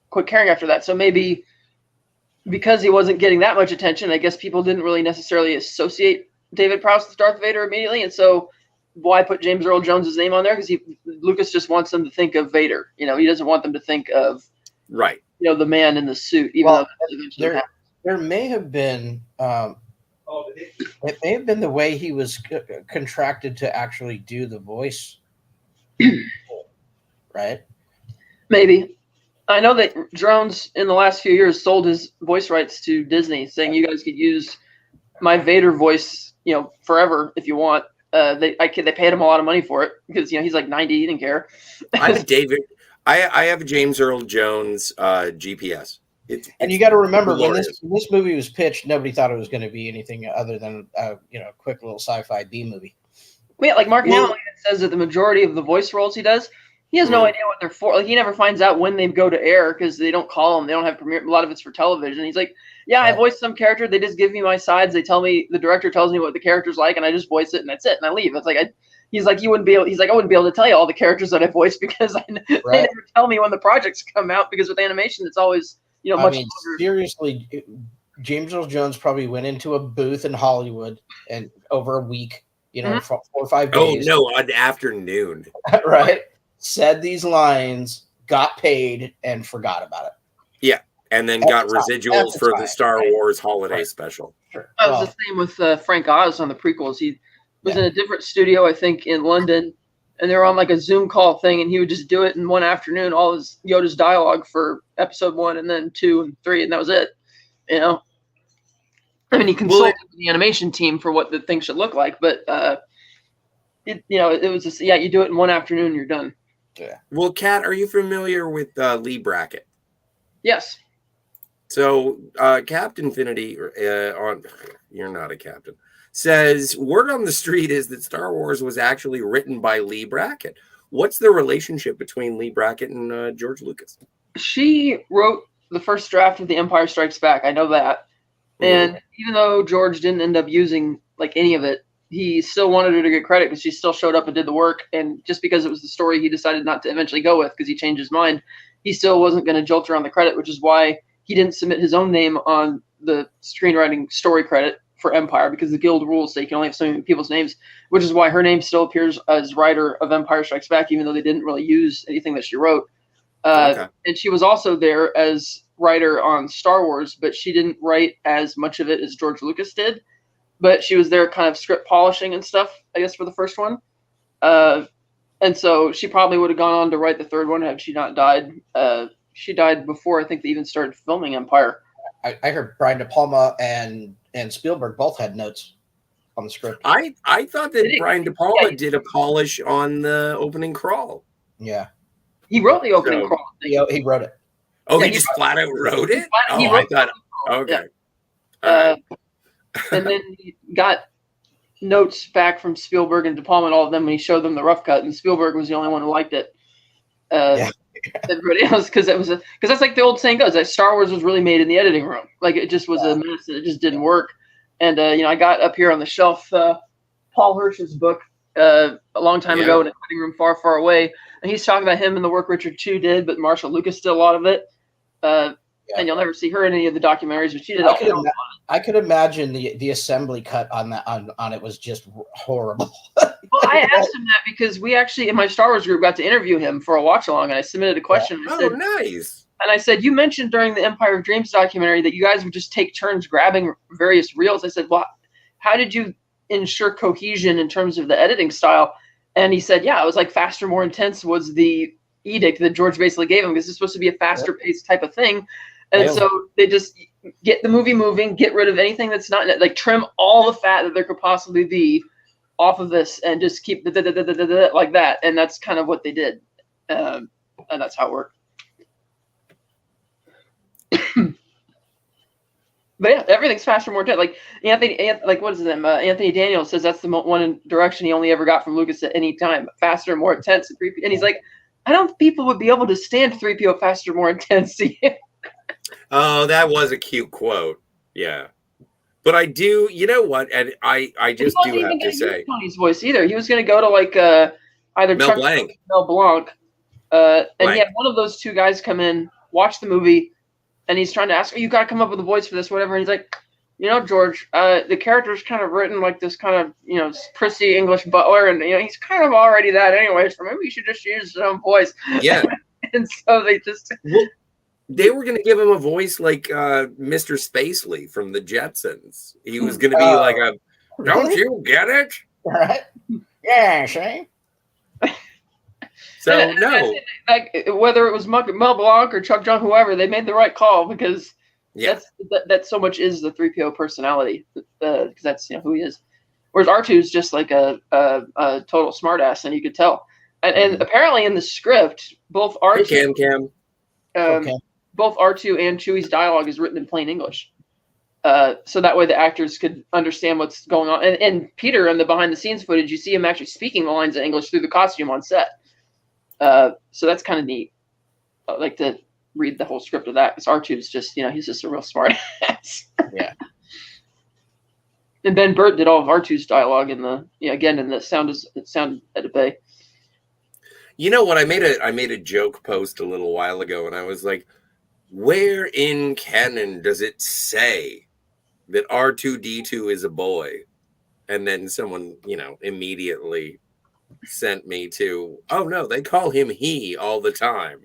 quit caring after that. So maybe because he wasn't getting that much attention, I guess people didn't really necessarily associate David Prowse with Darth Vader immediately. And so why put James Earl Jones' name on there? Because Lucas just wants them to think of Vader. He doesn't want them to think of the man in the suit. Even though there may have been it may have been the way he was contracted to actually do the voice, right? Maybe. I know that Drones in the last few years sold his voice rights to Disney, saying you guys could use my Vader voice, forever if you want. They paid him a lot of money for it because he's like 90. He didn't care. I have a James Earl Jones GPS. And you got to remember when this movie was pitched, nobody thought it was going to be anything other than a quick little sci-fi B movie. Yeah, like Mark Hamill says that the majority of the voice roles he does, he has no idea what they're for. Like, he never finds out when they go to air because they don't call them. They don't have premiere. A lot of it's for television. He's like, I voiced some character. They just give me my sides. They tell me, the director tells me what the character's like, and I just voice it, and that's it, and I leave. It's like he's like, I wouldn't be able to tell you all the characters that I voiced because they never tell me when the projects come out, because with animation it's always much longer. Seriously, James Earl Jones probably went into a booth in Hollywood and over a week, 4 or 5 days. Oh no, an afternoon. Right. Said these lines, got paid, and forgot about it. Yeah, and then At got the time. residuals At the for the time, Star right. Wars holiday Right. special. Sure. That was the same with Frank Oz on the prequels. He was in a different studio, I think, in London, and they were on like a Zoom call thing, and he would just do it in one afternoon, all his Yoda's dialogue for episode 1 and then 2 and 3, and that was it. You know, I mean, he consulted with the animation team for what the thing should look like, but it was just you do it in one afternoon, you're done. Yeah. Well, Kat, are you familiar with Lee Brackett? Yes. So, Captain Infinity, you're not a captain, says word on the street is that Star Wars was actually written by Lee Brackett. What's the relationship between Lee Brackett and George Lucas? She wrote the first draft of The Empire Strikes Back. I know that. And even though George didn't end up using like any of it, he still wanted her to get credit because she still showed up and did the work. And just because it was the story he decided not to eventually go with because he changed his mind, he still wasn't going to jolt her on the credit, which is why he didn't submit his own name on the screenwriting story credit for Empire because the Guild rules say you can only have so many people's names, which is why her name still appears as writer of Empire Strikes Back, even though they didn't really use anything that she wrote. And she was also there as writer on Star Wars, but she didn't write as much of it as George Lucas did. But she was there kind of script polishing and stuff, I guess, for the first one. And so she probably would have gone on to write the third one had she not died. She died before I think they even started filming Empire. I heard Brian De Palma and Spielberg both had notes on the script. I thought that Brian De Palma did a polish on the opening crawl. Yeah. He wrote the opening crawl. He wrote it. Oh, he just flat out wrote it? I thought, okay. Yeah. And then he got notes back from Spielberg and De Palma and all of them when he showed them the rough cut, and Spielberg was the only one who liked it. Everybody else, because that's like the old saying goes, that Star Wars was really made in the editing room. Like it just was a mess, and it just didn't work. And I got up here on the shelf Paul Hirsch's book a long time ago in a cutting room far, far away, and he's talking about him and the work Richard II did, but Marshall Lucas did a lot of it. And you'll never see her in any of the documentaries, but she did. I could imagine the assembly cut on that on it was just horrible. Well, I asked him that because we actually in my Star Wars group got to interview him for a watch along, and I submitted a question. Yeah. And Nice. And I said, you mentioned during the Empire of Dreams documentary that you guys would just take turns grabbing various reels. I said, well, how did you ensure cohesion in terms of the editing style? And he said, yeah, it was like faster, more intense was the edict that George basically gave him because it's supposed to be a faster paced type of thing. And so they just get the movie moving, get rid of anything that's not like trim all the fat that there could possibly be off of this and just keep like that. And that's kind of what they did. And that's how it worked. But yeah, everything's faster, more intense. Like what is his name? Anthony Daniels says that's the one direction he only ever got from Lucas at any time. Faster, more intense. And he's like, I don't think people would be able to stand 3PO faster, more intense. Oh, that was a cute quote. Yeah. But I do, you know what? And I just do have to say Tony's voice either. He was going to go to like either Mel Blanc. Mel Blanc. And he had one of those two guys come in, watch the movie, and he's trying to ask, you got to come up with a voice for this, whatever. And he's like, George, the character's kind of written like this kind of, prissy English butler, and he's kind of already that anyway, so maybe you should just use his own voice. Yeah. And so they just they were going to give him a voice like Mr. Spacely from the Jetsons. He was going to be like a, don't you get it? Right? Yeah, see? So, no. Like, whether it was Mel Blanc or Chuck John, whoever, they made the right call because that so much is the 3PO personality because that's who he is. Whereas R2 is just like a total smartass, and you could tell. And apparently in the script, both R2 both R2 and Chewie's dialogue is written in plain English. So that way the actors could understand what's going on. And Peter, in the behind-the-scenes footage, you see him actually speaking the lines of English through the costume on set. So that's kind of neat. I like to read the whole script of that because R2's just, he's just a real smart ass. Yeah. And Ben Burt did all of R2's dialogue in the sound edit bay. You know what? I made a joke post a little while ago, and I was like, where in canon does it say that R2-D2 is a boy? And then someone, immediately sent me to, oh no, they call him he all the time.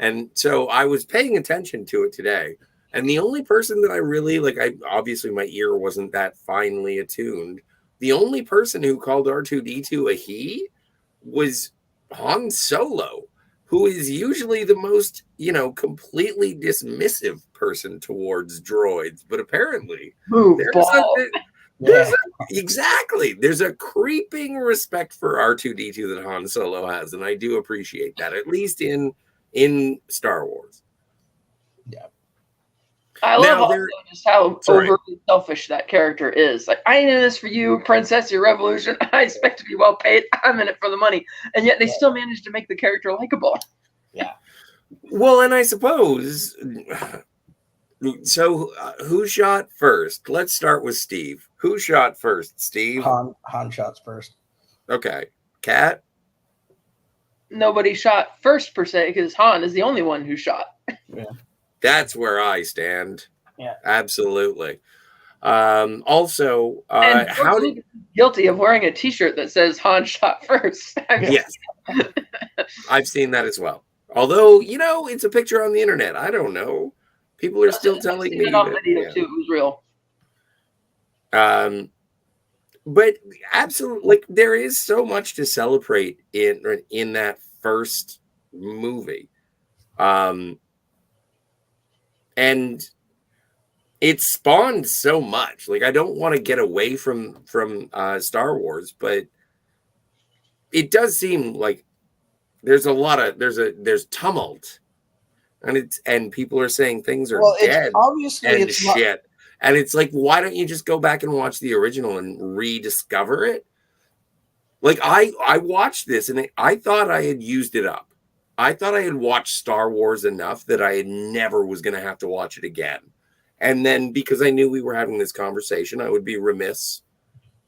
And so I was paying attention to it today. And the only person that I really like, obviously my ear wasn't that finely attuned. The only person who called R2D2 a he was Han Solo, who is usually the most, completely dismissive person towards droids. But apparently, exactly. There's a creeping respect for R2D2 that Han Solo has, and I do appreciate that, at least in Star Wars. Yeah. I love also just how overtly selfish that character is. Like, I ain't in this for you, Princess, your revolution. I expect to be well paid. I'm in it for the money. And yet they still manage to make the character likable. Yeah. Well, and I suppose, so who shot first? Let's start with Steve. Who shot first, Steve? Han shots first. Okay. Kat? Nobody shot first, per se, because Han is the only one who shot. Yeah. That's where I stand. Yeah, absolutely. Also, how guilty of wearing a T-shirt that says Han shot first? Yes, I've seen that as well. Although it's a picture on the internet. I don't know. People are still telling me on video too. It was real. But absolutely, there is so much to celebrate in that first movie. And it spawned so much. Like, I don't want to get away from Star Wars, but it does seem like there's tumult, and people are saying things are dead. Obviously, shit. And it's like, why don't you just go back and watch the original and rediscover it? Like, I watched this and I thought I had used it up. I thought I had watched Star Wars enough that I never was going to have to watch it again. And then because I knew we were having this conversation, I would be remiss,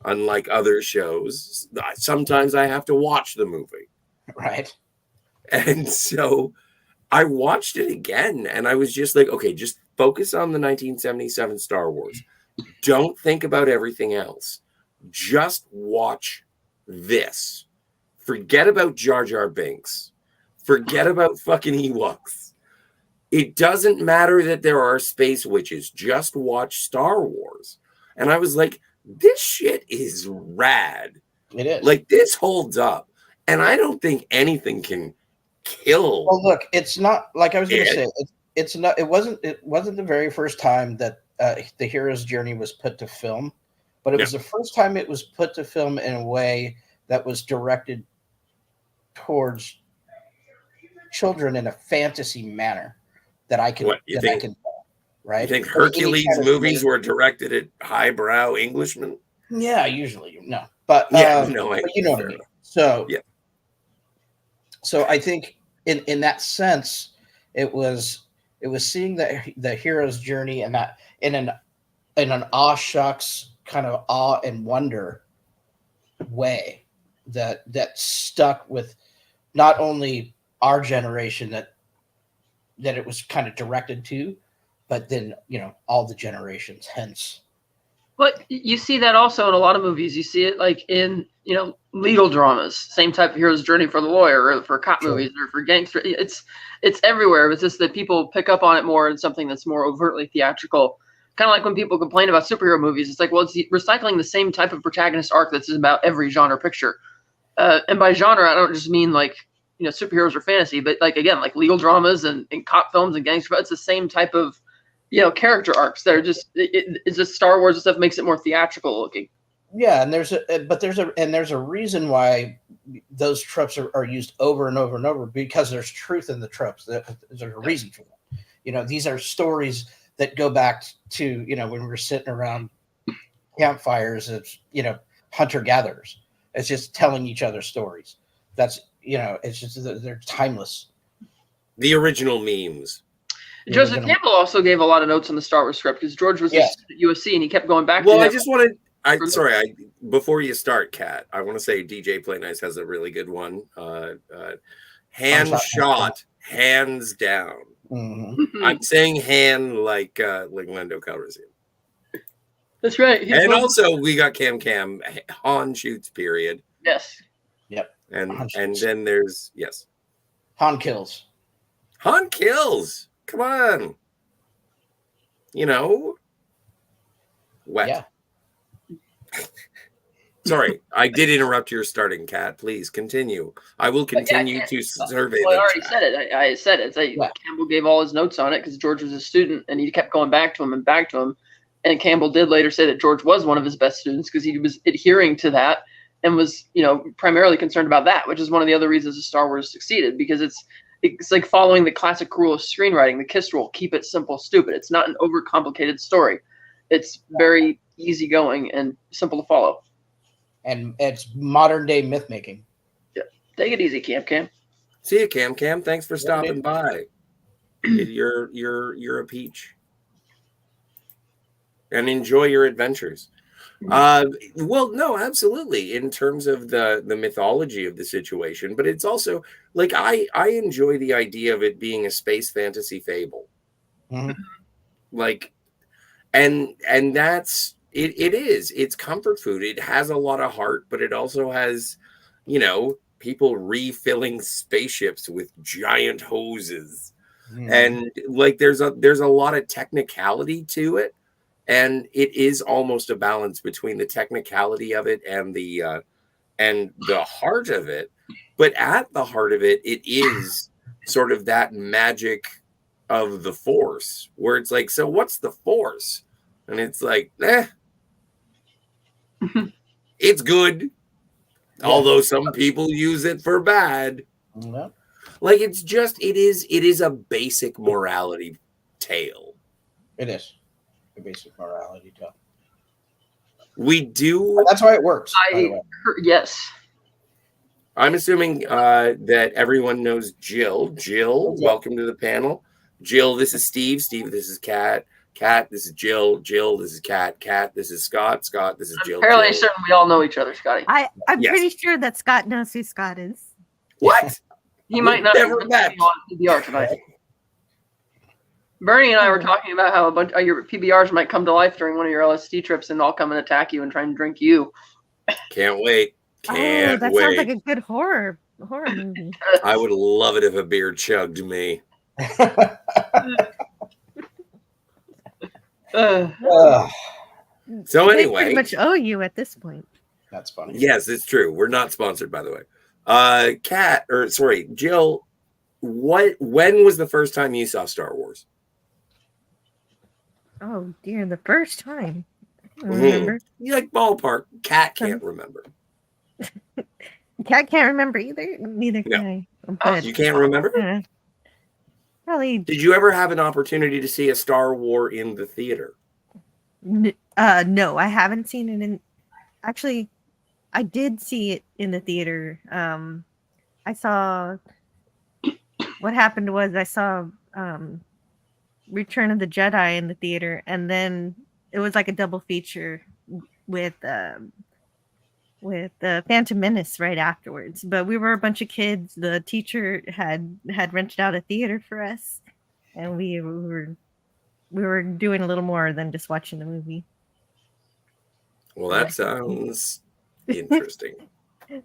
unlike other shows. Sometimes I have to watch the movie. Right. And so I watched it again and I was just like, okay, just focus on the 1977 Star Wars. Don't think about everything else. Just watch this. Forget about Jar Jar Binks. Forget about fucking Ewoks. It doesn't matter that there are space witches. Just watch Star Wars. And I was like, this shit is rad. It is. Like, this holds up. And I don't think anything can kill. Well, look, it's not like I was going to say. It's not. It wasn't the very first time that the hero's journey was put to film, but it was the first time it was put to film in a way that was directed towards children in a fantasy manner that I can. I can right? You think Hercules movies were directed at highbrow Englishmen? Yeah, usually no, but but you know what I mean. So yeah. So I think in that sense, it was seeing the hero's journey and that in an aw shucks kind of awe and wonder way that stuck with not only our generation that it was kind of directed to, but then all the generations hence. But you see that also in a lot of movies. You see it like in legal dramas, same type of hero's journey for the lawyer, or for cop movies, or for gangster. It's everywhere. It's just that people pick up on it more in something that's more overtly theatrical. Kind of like when people complain about superhero movies. It's like, well, it's recycling the same type of protagonist arc that's about every genre picture. And by genre, I don't just mean like superheroes or fantasy, but like again, like legal dramas and cop films and gangster. It's the same type of character arcs. They're just it's just Star Wars and stuff makes it more theatrical looking. Yeah, and there's a reason why those tropes are used over and over and over, because there's truth in the tropes. There's a reason for that. These are stories that go back to when we were sitting around campfires as hunter gatherers. It's just telling each other stories. That's it's just they're timeless. The original memes. Joseph Campbell also gave a lot of notes on the Star Wars script because George was at USC and he kept going back. Well, I just wanted. Before you start, Kat, I want to say DJ Play Nice has a really good one. Hand shot, hands down. Mm-hmm. I'm saying hand like Lando Calrissian. That's right. And also we got Cam. Han shoots. Period. Yes. Yep. And then there's Han kills. Han kills. Come on. You know, wet. Yeah. Sorry, I did interrupt your starting, Kat. Please continue. I will continue to survey. Well, I already said it. I said it. Campbell gave all his notes on it because George was a student, and he kept going back to him and back to him. And Campbell did later say that George was one of his best students because he was adhering to that and was, primarily concerned about that, which is one of the other reasons that Star Wars succeeded, because it's like following the classic rule of screenwriting, the KISS rule: keep it simple, stupid. It's not an overcomplicated story. It's very easygoing and simple to follow. And it's modern day myth making. Yeah. Take it easy, Cam. See you, Cam. Thanks for stopping by. You're a peach. And enjoy your adventures. Well, no, absolutely. In terms of the mythology of the situation, but it's also like I enjoy the idea of it being a space fantasy fable. Mm-hmm. Like, and that's it is. It's comfort food. It has a lot of heart, but it also has, people refilling spaceships with giant hoses. Mm. And like there's a lot of technicality to it. And it is almost a balance between the technicality of it and the heart of it. But at the heart of it, it is sort of that magic of the Force, where it's like, so what's the Force? And it's like, it's good. Yeah. Although some people use it for bad. Yeah. Like it is a basic morality tale. It is. A basic morality tale. We do. That's why it works. Yes. I'm assuming that everyone knows Jill. Jill, welcome to the panel. Jill, this is Steve. Steve, this is Kat. Kat, this is Jill. Jill, this is Kat. Kat, this is Scott. Scott, this is Jill. Apparently, certain we all know each other, Scotty. I'm pretty sure that Scott knows who Scott is. What? He might not never met on PBR tonight. Bernie and I were talking about how a bunch of your PBRs might come to life during one of your LSD trips and all come and attack you and try and drink you. Can't wait. Can't that wait. Sounds like a good horror movie. I would love it if a beer chugged me. So anyway, they pretty much owe you at this point. That's funny. Yes, it's true. We're not sponsored, by the way. Jill, when was the first time you saw Star Wars? Oh dear, the first time. I don't remember. You like ballpark. Kat can't remember. Kat can't remember either. Neither can I. You can't remember? Probably. Did you ever have an opportunity to see a Star Wars in the theater? No, I haven't seen it in. Actually, I did see it in the theater. I saw. What happened was I saw Return of the Jedi in the theater, and then it was like a double feature with the Phantom Menace right afterwards. But we were a bunch of kids. The teacher had rented out a theater for us, and we were doing a little more than just watching the movie. Well, that sounds interesting.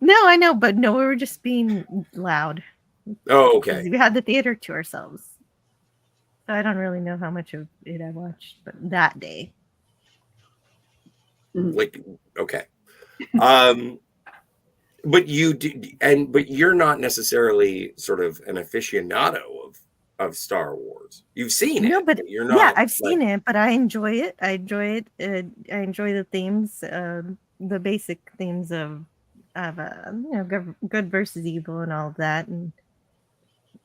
No, I know, but no, we were just being loud. Oh, okay. We had the theater to ourselves. So I don't really know how much of it I watched, but that day. Like, okay. But you do, but you're not necessally sort of an aficionado of Star Wars. You've seen it. No, but you're not. Yeah, I've seen it, but I enjoy it. I enjoy it. I enjoy the themes, the basic themes of good versus evil and all of that,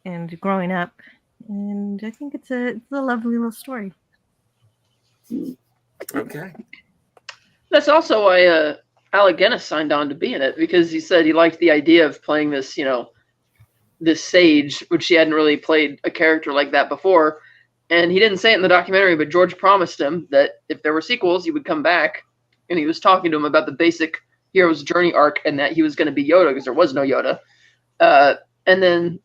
and growing up. And I think it's a lovely little story. Okay. That's also why Alec Guinness signed on to be in it, because he said he liked the idea of playing this, this sage, which he hadn't really played a character like that before. And he didn't say it in the documentary, but George promised him that if there were sequels, he would come back. And he was talking to him about the basic hero's journey arc and that he was going to be Yoda because there was no Yoda. And then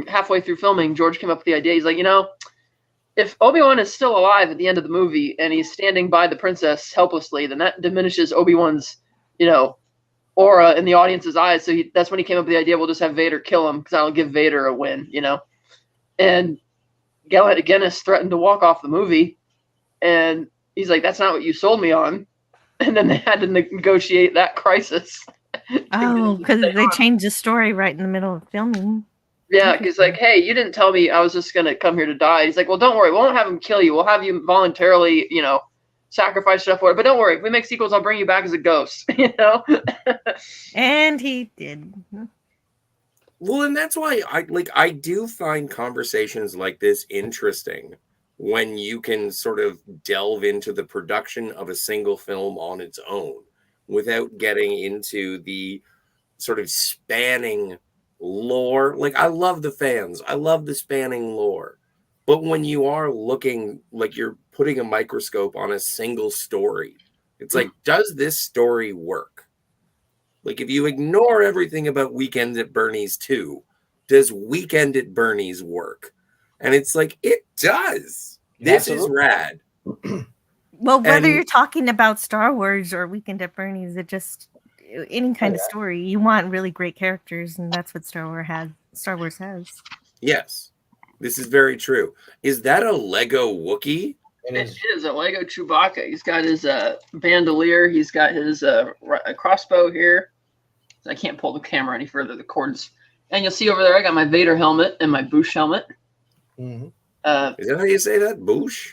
halfway through filming, George came up with the idea. He's like, if Obi-Wan is still alive at the end of the movie and he's standing by the princess helplessly, then that diminishes Obi-Wan's, aura in the audience's eyes. So that's when he came up with the idea, we'll just have Vader kill him because I'll give Vader a win, And Gallant Guinness threatened to walk off the movie, and he's like, "That's not what you sold me on." And then they had to negotiate that crisis. Oh, because they changed the story right in the middle of filming. Yeah, because like, hey, you didn't tell me I was just gonna come here to die. He's like, well, don't worry, we won't have him kill you. We'll have you voluntarily, sacrifice stuff for it. But don't worry, if we make sequels, I'll bring you back as a ghost. And he did. Well, and that's why I do find conversations like this interesting when you can sort of delve into the production of a single film on its own without getting into the sort of spanning lore. Like, I love the fans. I love the spanning lore. But when you are looking like you're putting a microscope on a single story, it's like, does this story work? Like, if you ignore everything about Weekend at Bernie's 2, does Weekend at Bernie's work? And it's like, it does. This is rad. Well, whether you're talking about Star Wars or Weekend at Bernie's, it just any kind of story, you want really great characters, and that's what Star Wars has. Yes, this is very true. Is that a Lego Wookiee? It is a Lego Chewbacca. He's got his bandolier. He's got his crossbow here. I can't pull the camera any further. The cords. And you'll see over there, I got my Vader helmet and my Boosh helmet. Mm-hmm. Is that how you say that? Boosh?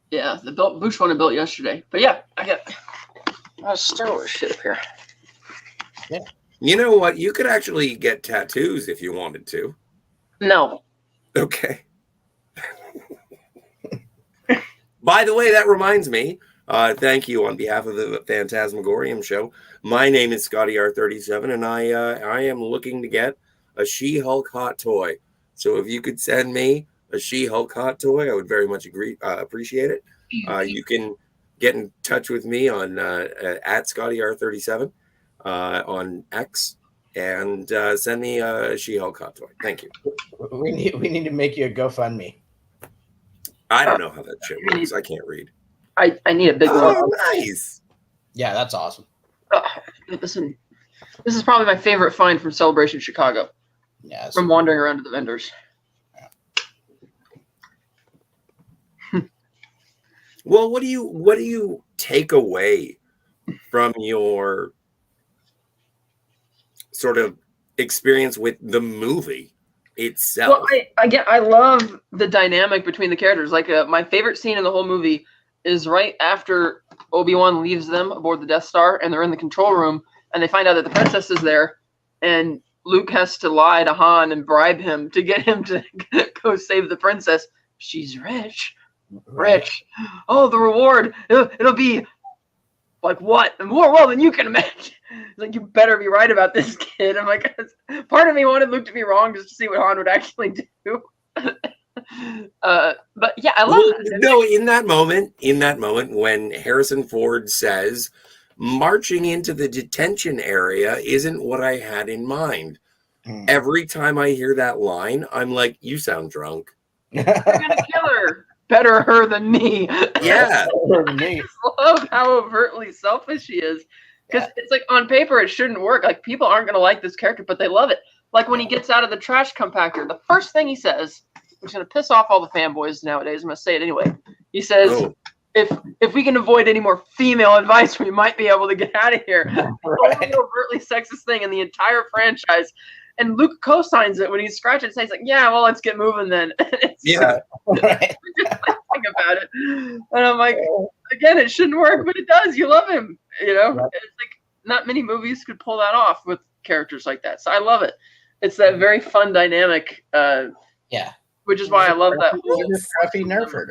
Yeah, the Boosh one I built yesterday. But yeah, I got a lot of Star Wars shit up here. Yeah. You know what? You could actually get tattoos if you wanted to. No. Okay. By the way, that reminds me. Thank you on behalf of the Fantasmagorium show. My name is Scotty R37, and I am looking to get a She-Hulk hot toy. So if you could send me a She-Hulk hot toy, I would very much appreciate it. You can get in touch with me on at Scotty R37 on X and send me a She-Hulk hot toy. Thank you. We need to make you a GoFundMe. I don't know how that shit works. I can't read. I need a big one. Oh, nice. Yeah, that's awesome. Listen, this is probably my favorite find from Celebration Chicago. Yeah, from wandering around to the vendors. Well, what do you take away from your sort of experience with the movie itself? Well, I love the dynamic between the characters. Like my favorite scene in the whole movie is right after Obi-Wan leaves them aboard the Death Star, and they're in the control room, and they find out that the princess is there, and Luke has to lie to Han and bribe him to get him to go save the princess. She's rich. Rich. Oh, the reward. It'll be like what? More well than you can imagine. It's like, you better be right about this, kid. I'm like, part of me wanted Luke to be wrong just to see what Han would actually do. But yeah, I love that. No, in that moment when Harrison Ford says, marching into the detention area isn't what I had in mind. Every time I hear that line, I'm like, you sound drunk. You're gonna kill her. Better her than me. Yeah. I just love how overtly selfish she is. Because it's like, on paper, it shouldn't work. Like, people aren't going to like this character, but they love it. Like, when he gets out of the trash compactor, the first thing he says, which is going to piss off all the fanboys nowadays, I'm going to say it anyway. He says, if we can avoid any more female advice, we might be able to get out of here. The only overtly sexist thing in the entire franchise. And Luke co-signs it when he's scratching his head. He's like, yeah, well, let's get moving then. Yeah. Right. Think about it. And I'm like, again, it shouldn't work, but it does. You love him. You know? Right. It's like, not many movies could pull that off with characters like that. So I love it. It's that very fun dynamic. Which is why I love that whole scruffy nerfer.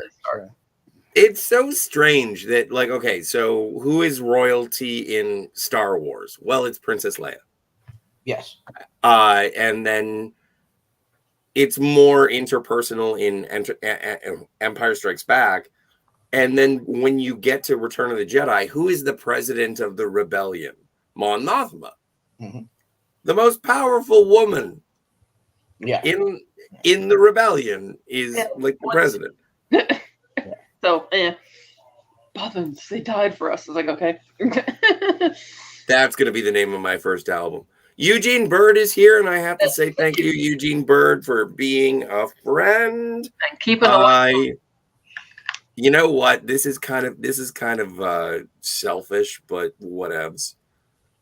It's so strange that, like, okay, so who is royalty in Star Wars? Well, it's Princess Leia. Yes. And then it's more interpersonal in Empire Strikes Back. And then when you get to Return of the Jedi, who is the president of the rebellion? Mon Mothma. Mm-hmm. The most powerful woman in the rebellion is like the president. So, Bobbins, they died for us. I was like, okay. That's going to be the name of my first album. Eugene Bird is here, and I have to say thank you, Eugene Bird, for being a friend. And keeping the light. You know what? This is kind of selfish, but whatevs.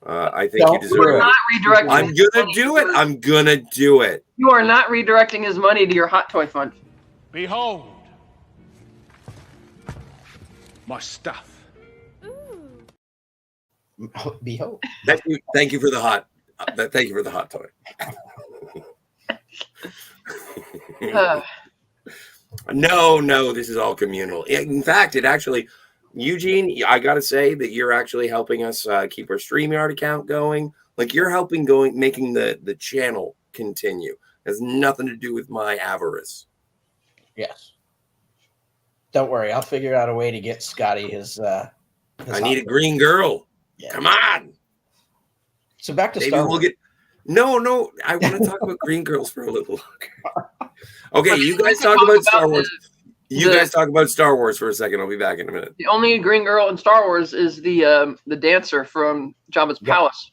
I think you deserve it. Not redirecting. I'm gonna do it. I'm gonna do it. You are not redirecting his money to your hot toy fund. Behold, my stuff. Behold. Thank you for the hot. Thank you for the hot toy. No, this is all communal. In fact, it actually, Eugene, I got to say that you're actually helping us keep our StreamYard account going. Like you're helping making the channel continue. It has nothing to do with my avarice. Yes. Don't worry, I'll figure out a way to get Scotty his I need a green girl. Yeah. Come on. So back to Maybe Star Wars. We'll get. No. I want to talk about green girls for a little longer. Okay, you guys talk about Star Wars. You guys talk about Star Wars for a second. I'll be back in a minute. The only green girl in Star Wars is the dancer from Jabba's palace.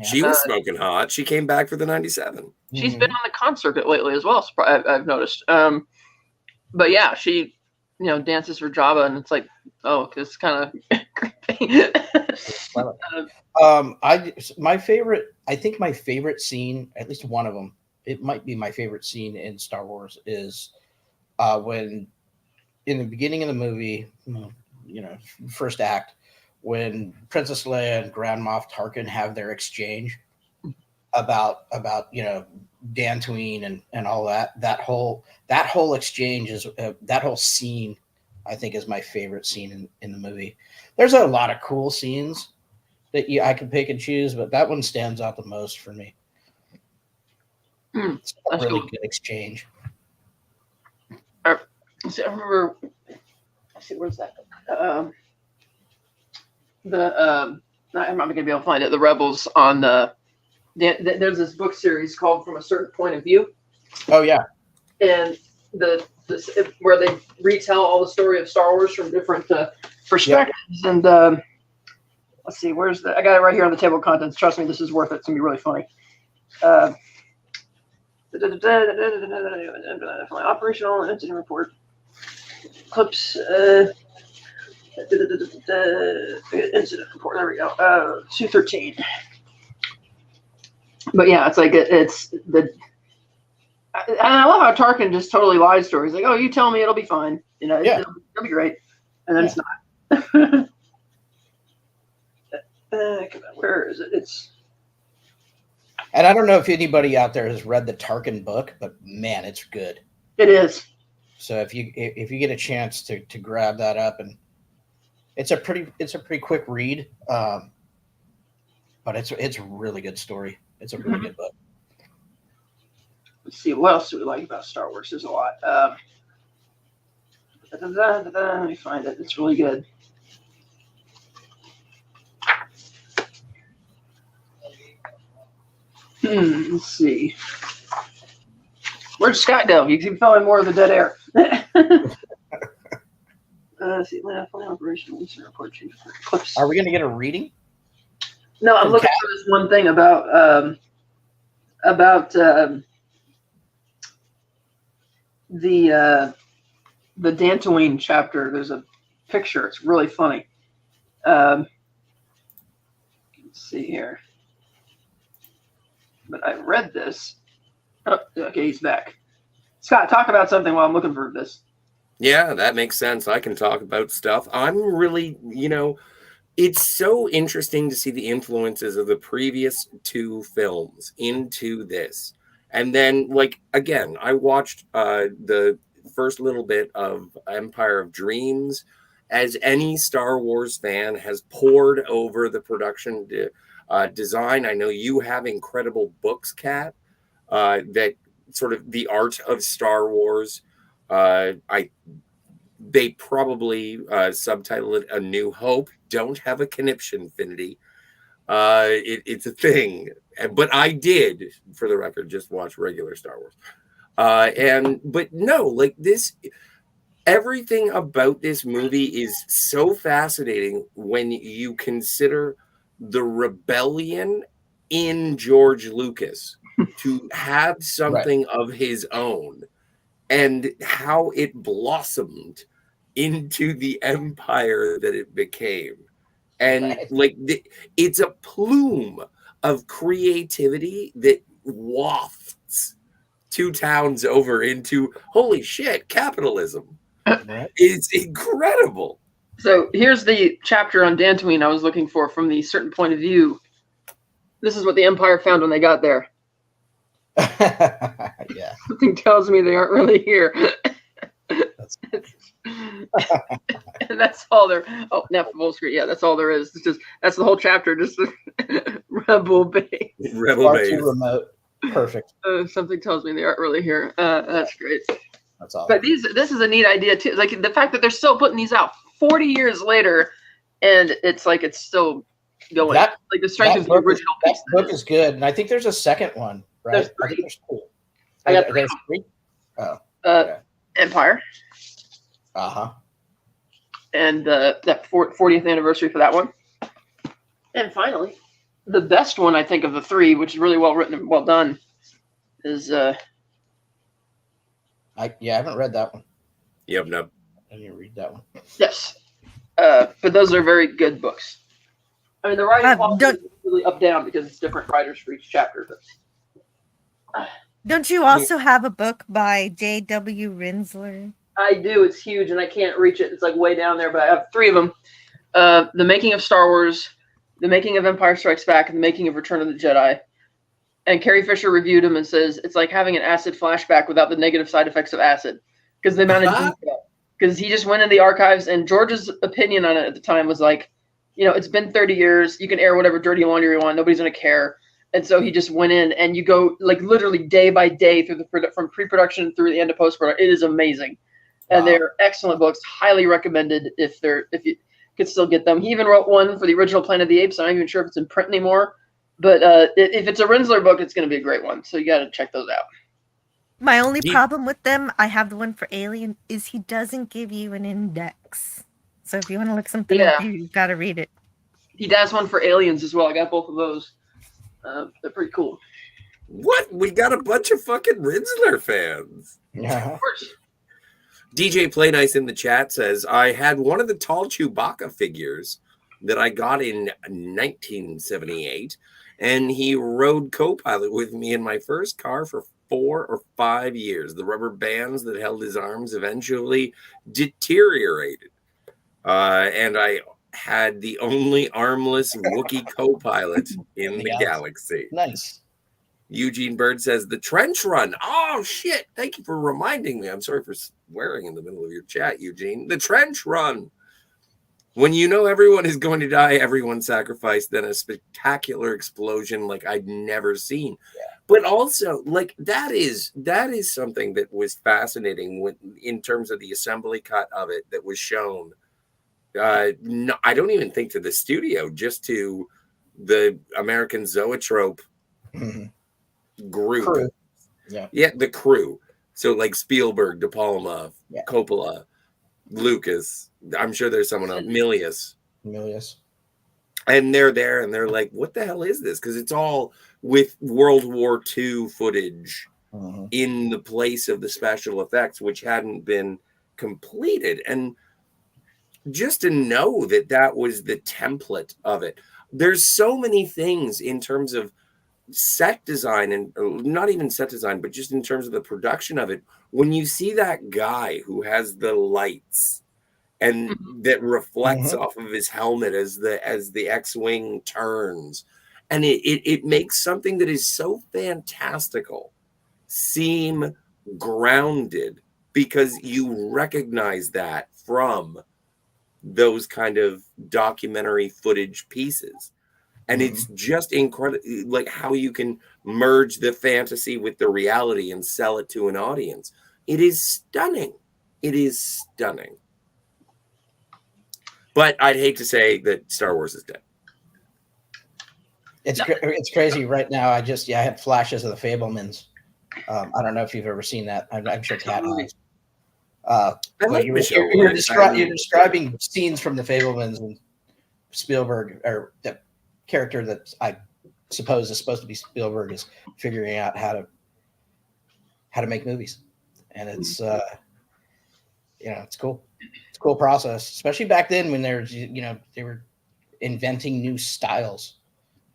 She was smoking hot. She came back for the 97. She's been on the con circuit lately as well. I've noticed. But yeah, she dances for Jabba, and it's like, oh, it's kind of creepy. I think my favorite scene, at least one of them, it might be my favorite scene in Star Wars, is when in the beginning of the movie, first act, when Princess Leia and Grand Moff Tarkin have their exchange about Dantooine and all that. That whole exchange is that whole scene, I think, is my favorite scene in the movie. There's a lot of cool scenes that I can pick and choose, but that one stands out the most for me. It's a really good exchange. I remember. Where's that? I'm not going to be able to find it. The Rebels on there's this book series called From a Certain Point of View. Oh yeah, and where they retell all the story of Star Wars from different perspectives. Yep. And let's see, I got it right here on the table of contents. Trust me, this is worth it. It's gonna be really funny. Operational incident report. Clips. Incident report. There we go. 213. But yeah, it's like it's the. And I love how Tarkin just totally lies to her. He's like, "Oh, you tell me it'll be fine. It'll be great," and then it's not. Where is it? It's. And I don't know if anybody out there has read the Tarkin book, but man, it's good. It is. So if you get a chance to grab that up, and it's a pretty quick read, but it's a really good story. It's a really good book. Let's see, what else do we like about Star Wars? There's a lot. Let me find it. It's really good. Let's see. Where'd Scott go? You keep filling more of the dead air. Let's see. Operational incident report. Clips. Are we going to get a reading? No, I'm looking for this one thing about the Dantooine chapter. There's a picture. It's really funny. Let's see here. But I read this. Oh, okay, he's back. Scott, talk about something while I'm looking for this. Yeah, that makes sense. I can talk about stuff. I'm really, it's so interesting to see the influences of the previous two films into this. And then, again, I watched the first little bit of Empire of Dreams. As any Star Wars fan has poured over the production design. I know you have incredible books, Kat, that sort of the art of Star Wars. They probably subtitle it A New Hope. Don't have a conniption, Infinity. It's a thing. But I did, for the record, just watch regular Star Wars. But no, this, everything about this movie is so fascinating when you consider the rebellion in George Lucas to have something of his own, and how it blossomed into the empire that it became. And it's a plume of creativity that wafts two towns over into, holy shit, capitalism. Right. It's incredible. So here's the chapter on Dantooine I was looking for from the certain point of view. This is what the Empire found when they got there. Yeah. Something tells me they aren't really here. And that's all there. Oh, now full screen. Yeah, that's all there is. It's just that's the whole chapter. Just Rebel Base. Rebel Far Base. too remote. Perfect. Something tells me they aren't really here. That's great. That's all. But this is a neat idea too. Like the fact that they're still putting these out 40 years later, and it's like it's still going. Like the strength of the original piece. That book is good, and I think there's a second one. Right? There's I think there's two. I got three. Oh. Empire. Uh-huh. And that 40th anniversary for that one. And finally, the best one I think of the three, which is really well written and well done, is I haven't read that one. Yep, no. I didn't read that one. Yes. But those are very good books. I mean, the writing quality is really up down because it's different writers for each chapter. But don't you also have a book by J.W. Rinsler? I do. It's huge, and I can't reach it. It's like way down there, but I have three of them. The Making of Star Wars, The Making of Empire Strikes Back, and The Making of Return of the Jedi. And Carrie Fisher reviewed them and says it's like having an acid flashback without the negative side effects of acid. Because the amount of detail. Because he just went in the archives, and George's opinion on it at the time was like, it's been 30 years. You can air whatever dirty laundry you want. Nobody's going to care. And so he just went in, and you go like literally day by day through from pre-production through the end of post-production. It is amazing. And they're excellent books, highly recommended if you could still get them. He even wrote one for the original Planet of the Apes. I'm not even sure if it's in print anymore. But if it's a Rinsler book, it's going to be a great one. So you got to check those out. My only problem with them, I have the one for Alien, is he doesn't give you an index. So if you want to look something up, you've got to read it. He does one for Aliens as well. I got both of those. They're pretty cool. What? We got a bunch of fucking Rinsler fans. Yeah. Of course. DJ Play Nice in the chat says, I had one of the tall Chewbacca figures that I got in 1978, and he rode co-pilot with me in my first car for 4 or 5 years. The rubber bands that held his arms eventually deteriorated, and I had the only armless Wookiee co-pilot in the galaxy. Nice. Eugene Bird says, the trench run. Oh, shit. Thank you for reminding me. I'm sorry for swearing in the middle of your chat, Eugene. The trench run. When you know everyone is going to die, everyone sacrificed, then a spectacular explosion like I'd never seen. Yeah. But also, like, that is something that was fascinating in terms of the assembly cut of it that was shown. No, I don't even think to the studio, just to the American Zoetrope group. Crew. Yeah, the crew. So like Spielberg, De Palma, Coppola, Lucas. I'm sure there's someone else. Milius. And they're there and they're like, what the hell is this? Because it's all with World War II footage in the place of the special effects, which hadn't been completed. And just to know that was the template of it. There's so many things in terms of set design, and not even set design, but just in terms of the production of it. When you see that guy who has the lights and that reflects off of his helmet as the X-wing turns, and it makes something that is so fantastical seem grounded, because you recognize that from those kind of documentary footage pieces. And it's just incredible, like how you can merge the fantasy with the reality and sell it to an audience. It is stunning. It is stunning. But I'd hate to say that Star Wars is dead. It's crazy right now. I had flashes of the Fabelmans. I don't know if you've ever seen that. I'm sure Kat has. You're describing scenes from the Fabelmans, and Spielberg, or the character that I suppose is supposed to be Spielberg is figuring out how to make movies, and it's it's cool. It's a cool process, especially back then when there's they were inventing new styles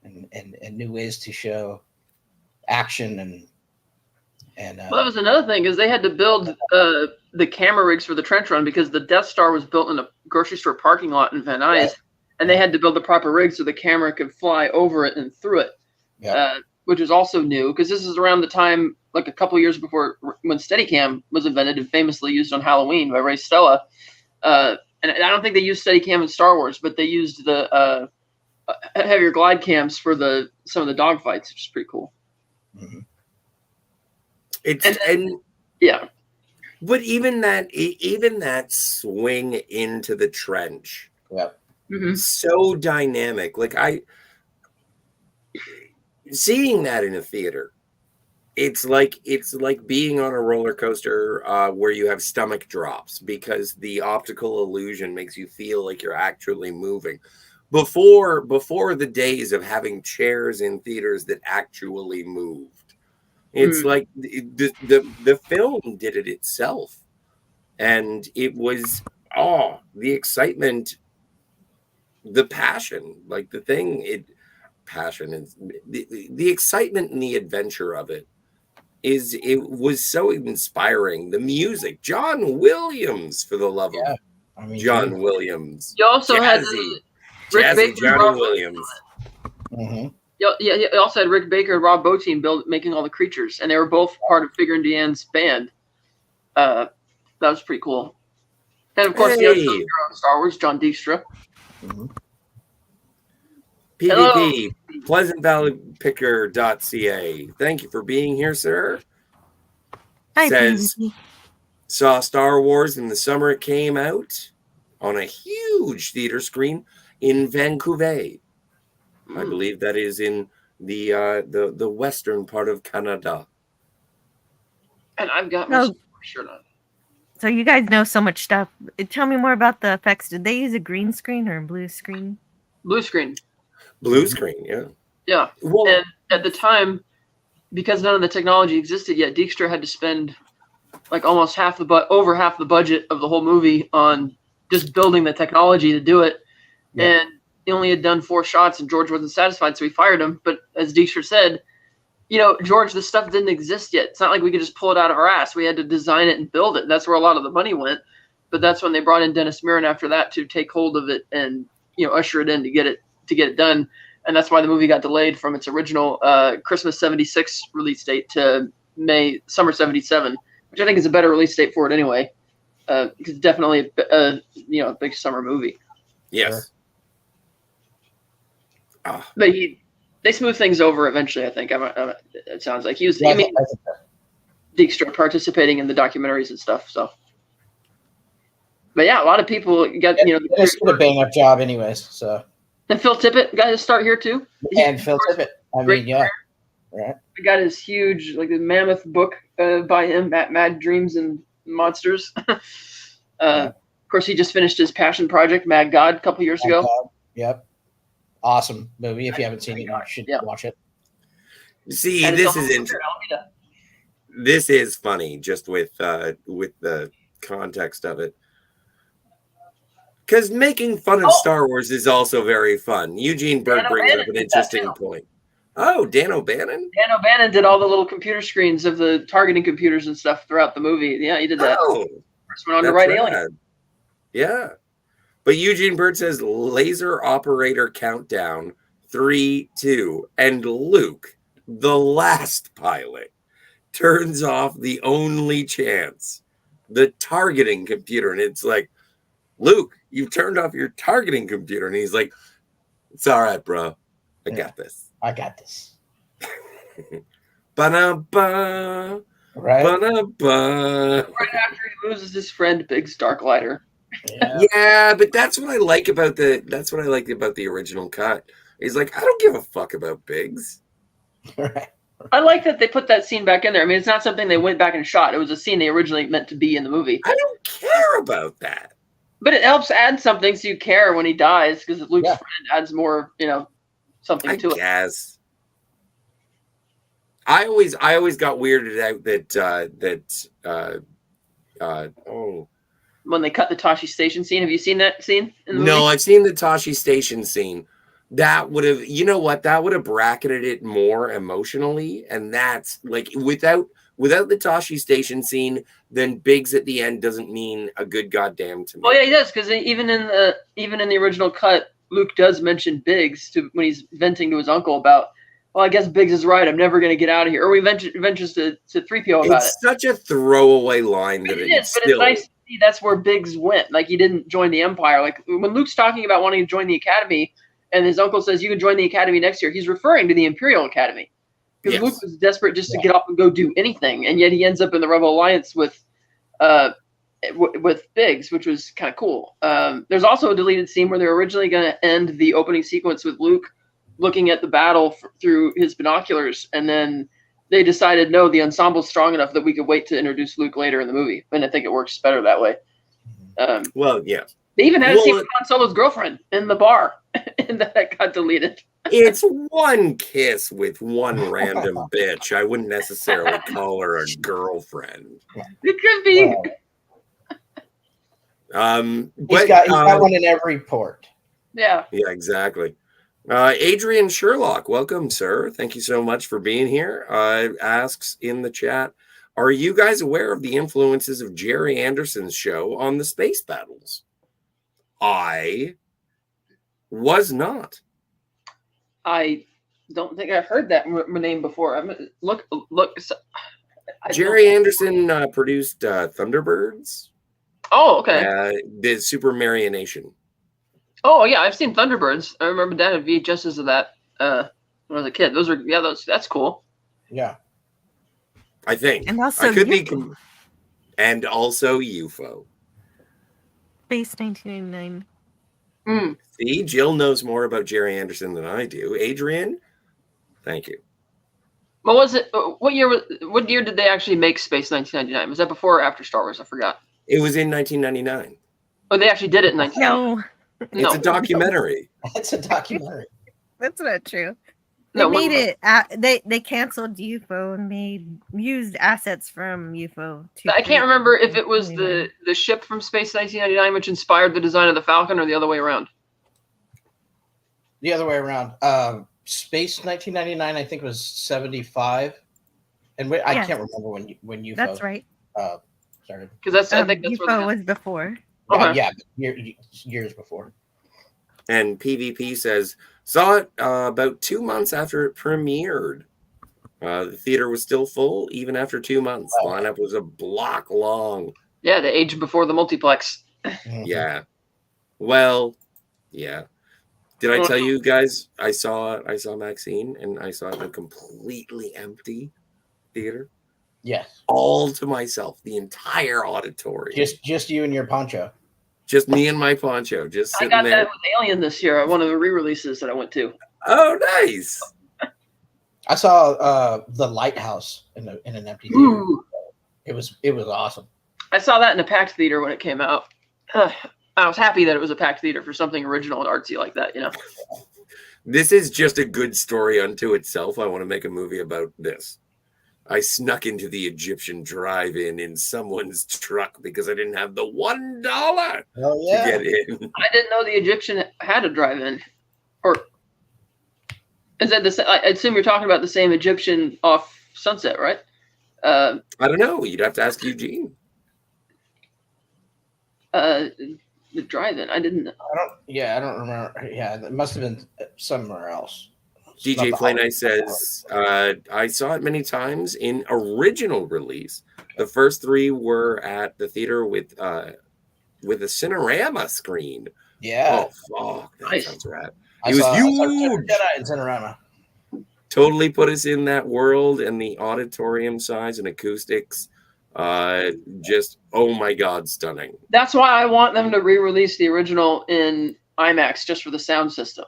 and new ways to show action and well, that was another thing is they had to build the camera rigs for the trench run because the Death Star was built in a grocery store parking lot in Van Nuys, and they had to build the proper rig so the camera could fly over it and through it, which was also new because this is around the time, like a couple years before when Steadicam was invented and famously used on Halloween by Ray Stella. And I don't think they used Steadicam in Star Wars, but they used the heavier glide cams for some of the dogfights, which is pretty cool. Mm-hmm. But even that swing into the trench, so dynamic. Like seeing that in a theater, it's like being on a roller coaster where you have stomach drops because the optical illusion makes you feel like you're actually moving. Before the days of having chairs in theaters that actually moved. It's like the film did it itself, and it was the excitement, the passion, like the thing. Passion is the excitement and the adventure of it. It was so inspiring. The music, John Williams, for the love of John Williams. You also had Rick Baker, Johnny Williams. Mm-hmm. You also had Rick Baker and Rob Bottin making all the creatures, and they were both part of Figure and Deanne's band. That was pretty cool. And of course, the other hero in Star Wars, John Dijkstra. Mm-hmm. PvP, PleasantValleyPicker.ca. Thank you for being here, sir. Hi, Says, PvP. saw Star Wars in the summer it came out on a huge theater screen in Vancouver. I believe that is in the western part of Canada. And I've got my shirt on. So you guys know so much stuff. Tell me more about the effects. Did they use a green screen or a blue screen? Blue screen. Blue screen, yeah. Yeah. Well, and at the time, because none of the technology existed yet, Dijkstra had to spend like almost over half the budget of the whole movie on just building the technology to do it. Yeah. And he only had done 4 shots, and George wasn't satisfied, so he fired him. But as Dijkstra said, George, this stuff didn't exist yet. It's not like we could just pull it out of our ass. We had to design it and build it. That's where a lot of the money went. But that's when they brought in Dennis Muren after that to take hold of it and usher it in to get it done. And that's why the movie got delayed from its original Christmas '76 release date to summer '77, which I think is a better release date for it anyway. Because it's definitely a big summer movie. Yes. But they smooth things over eventually, I think. It sounds like he was. Dijkstra participating in the documentaries and stuff. So, but yeah, a lot of people got They did a bang up job, anyways. So. And Phil Tippett got his start here too. And Phil Tippett. I mean, yeah. Right. I got his huge, the mammoth book by him, Mad Dreams and Monsters. Of course, he just finished his passion project, Mad God, a couple years ago. Yep. Awesome movie. If you haven't seen it, you should watch it. See, this is interesting. This is funny, just with the context of it. Because making fun of Star Wars is also very fun. Eugene Berg brings up an interesting point. Oh, Dan O'Bannon? Dan O'Bannon did all the little computer screens of the targeting computers and stuff throughout the movie. Yeah, he did that. Oh, first went on to write Alien. Yeah. But Eugene Bird says laser operator countdown 3, 2, and Luke, the last pilot, turns off the only chance, the targeting computer. And it's like, Luke, you've turned off your targeting computer. And he's like, it's all right, bro. I got this. I got this. Ba-da-ba. Right. Ba-da-ba. Right after he loses his friend, Biggs Darklighter. Yeah, but that's what I like about the original cut. He's like, I don't give a fuck about Biggs. Right. I like that they put that scene back in there. I mean, it's not something they went back and shot. It was a scene they originally meant to be in the movie. I don't care about that. But it helps add something so you care when he dies, because Luke's friend adds more, something to it. Yes. I always got weirded out that when they cut the Tashi Station scene. Have you seen that scene in the movie? No, I've seen the Tashi Station scene. That would have, you know what? That would have bracketed it more emotionally, and that's like without the Tashi Station scene, then Biggs at the end doesn't mean a good goddamn to me. Oh yeah, he does, because even in the original cut, Luke does mention Biggs when he's venting to his uncle about, well, I guess Biggs is right. I'm never going to get out of here. Or he ventures to 3PO about it. It's such a throwaway line that it's nice to see that's where Biggs went. Like, he didn't join the Empire. Like, when Luke's talking about wanting to join the Academy, and his uncle says, you can join the Academy next year, he's referring to the Imperial Academy. Because Luke was desperate just to get up and go do anything. And yet he ends up in the Rebel Alliance with Biggs, which was kind of cool. There's also a deleted scene where they're originally going to end the opening sequence with Luke looking at the battle through his binoculars, and then they decided, no, the ensemble's strong enough that we could wait to introduce Luke later in the movie, and I think it works better that way. Well, yeah. They even had a scene with Han Solo's girlfriend in the bar, and that got deleted. It's one kiss with one random bitch. I wouldn't necessarily call her a girlfriend. It could be. He's got one in every port. Yeah. Yeah, exactly. Adrian Sherlock, welcome, sir. Thank you so much for being here. Asks in the chat, are you guys aware of the influences of Jerry Anderson's show on the space battles? I was not. I don't think I've heard that name before. I'm look. Jerry Anderson produced Thunderbirds. Oh, okay. The Super Marionation. Oh yeah, I've seen Thunderbirds. I remember Dad had VHSs of that when I was a kid. That's cool. Yeah. I think. And also I could be and also UFO. Space 1999. See, Jill knows more about Jerry Anderson than I do. Adrian, thank you. What was it? What year did they actually make Space 1999? Was that before or after Star Wars? I forgot. It was in 1999. Oh, they actually did it in 1999. No. It's a documentary. It's a documentary. That's not true. No, They made it. They canceled UFO and used assets from UFO. I can't remember if it was the ship from Space 1999 which inspired the design of the Falcon, or the other way around. The other way around. Space 1999, I think, was 75, and I can't remember when UFO. That's right. Started. Because I think that's UFO was before. Okay. Years before. And PvP says, saw it about 2 months after it premiered. The theater was still full even after 2 months. The lineup was a block long. Yeah, the age before the multiplex. Yeah. Well, yeah. Did I tell you guys I saw Maxine, and I saw it in a completely empty theater? Yes. All to myself, the entire auditorium. Just you and your poncho. Just me and my poncho, just sitting I got there. that with Alien this year, one of the re-releases that I went to. Oh, nice. I saw The Lighthouse in an empty theater. Ooh. It was awesome. I saw that in a packed theater when it came out. I was happy that it was a packed theater for something original and artsy like that, you know. This is just a good story unto itself. I want to make a movie about this. I snuck into the Egyptian drive-in in someone's truck because I didn't have the $1 to get in. I didn't know the Egyptian had a drive-in. Or is that the? I assume you're talking about the same Egyptian off Sunset, right? I don't know. You'd have to ask Eugene. The drive-in. I didn't. I don't remember. Yeah, it must have been somewhere else. DJ Play Nice says, I saw it many times in original release. The first 3 were at the theater with a Cinerama screen. Yeah. Oh, fuck. That sounds rad. It was huge. Jedi in Cinerama. Totally put us in that world, and the auditorium size and acoustics. Just, oh my God, stunning. That's why I want them to re-release the original in IMAX just for the sound system.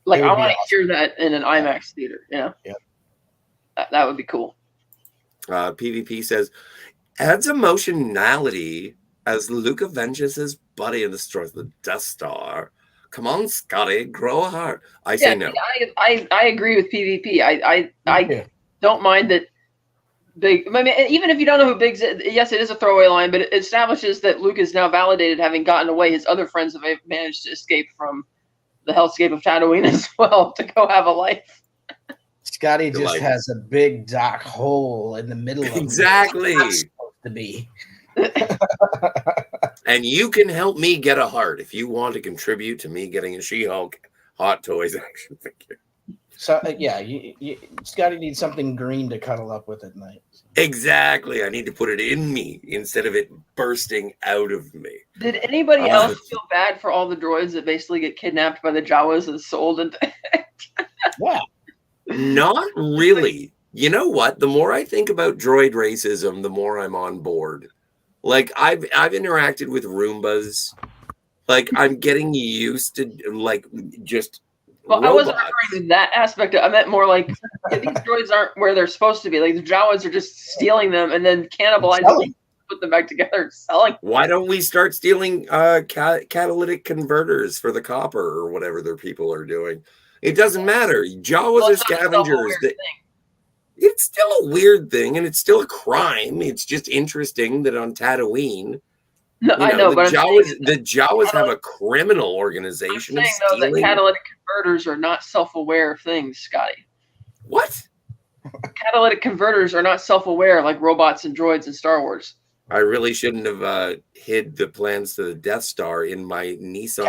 Like, I want to hear that in an IMAX theater, you know? Yeah. That would be cool. PvP says, adds emotionality as Luke avenges his buddy and destroys the Death Star. Come on, Scotty, grow a heart. I say no. I agree with PvP. don't mind that Big. I mean, even if you don't know who Biggs is, yes, it is a throwaway line, but it establishes that Luke is now validated, having gotten away. His other friends have managed to escape from the hellscape of Tatooine as well to go have a life. Scotty just has a big dark hole in the middle of exactly to be. And you can help me get a heart if you want to contribute to me getting a She-Hulk Hot Toys action figure. So Scotty needs something green to cuddle up with at night. Exactly. I need to put it in me instead of it bursting out of me. Did anybody else feel bad for all the droids that basically get kidnapped by the Jawas and sold? Yeah. Not really. You know what? The more I think about droid racism, the more I'm on board. Like I've interacted with Roombas. Like I'm getting used to like just. Well, robots. I wasn't referring to that aspect. I meant more like these droids aren't where they're supposed to be. Like the Jawas are just stealing them and then cannibalizing them, put them back together and selling. Why don't we start stealing catalytic converters for the copper or whatever their people are doing? It doesn't matter. Jawas are scavengers. It's still a weird thing, and it's still a crime. It's just interesting that on Tatooine. No, I know, but the Jawas have a criminal organization. I'm saying, though, that catalytic converters are not self-aware things, Scotty. What? Catalytic converters are not self-aware like robots and droids in Star Wars. I really shouldn't have hid the plans to the Death Star in my Nissan.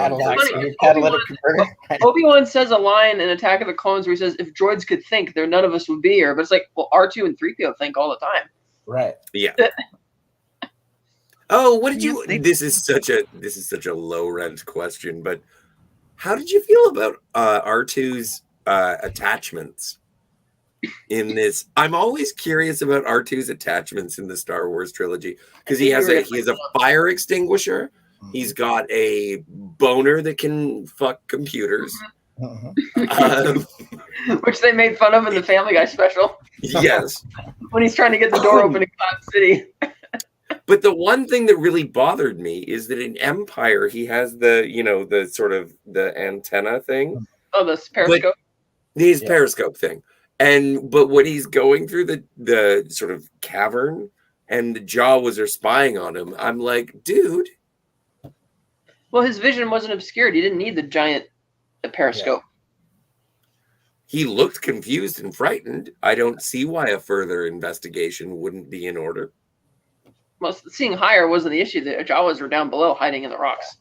Catalytic converter. Obi-Wan says a line in Attack of the Clones where he says, if droids could think, then none of us would be here. But it's like, well, R2 and 3PO think all the time. Right. Yeah. Oh, what did you? This is such a low rent question, but how did you feel about R2's attachments in this? I'm always curious about R2's attachments in the Star Wars trilogy because he has a fire extinguisher. He's got a boner that can fuck computers, which they made fun of in the Family Guy special. Yes, when he's trying to get the door open in Cloud City. But the one thing that really bothered me is that in Empire, he has the sort of the antenna thing. Oh, the periscope. His periscope thing. But when he's going through the sort of cavern and the Jawas are spying on him, I'm like, dude. Well, his vision wasn't obscured. He didn't need the giant periscope. Yeah. He looked confused and frightened. I don't see why a further investigation wouldn't be in order. Well, seeing higher wasn't the issue. The Jawas were down below, hiding in the rocks.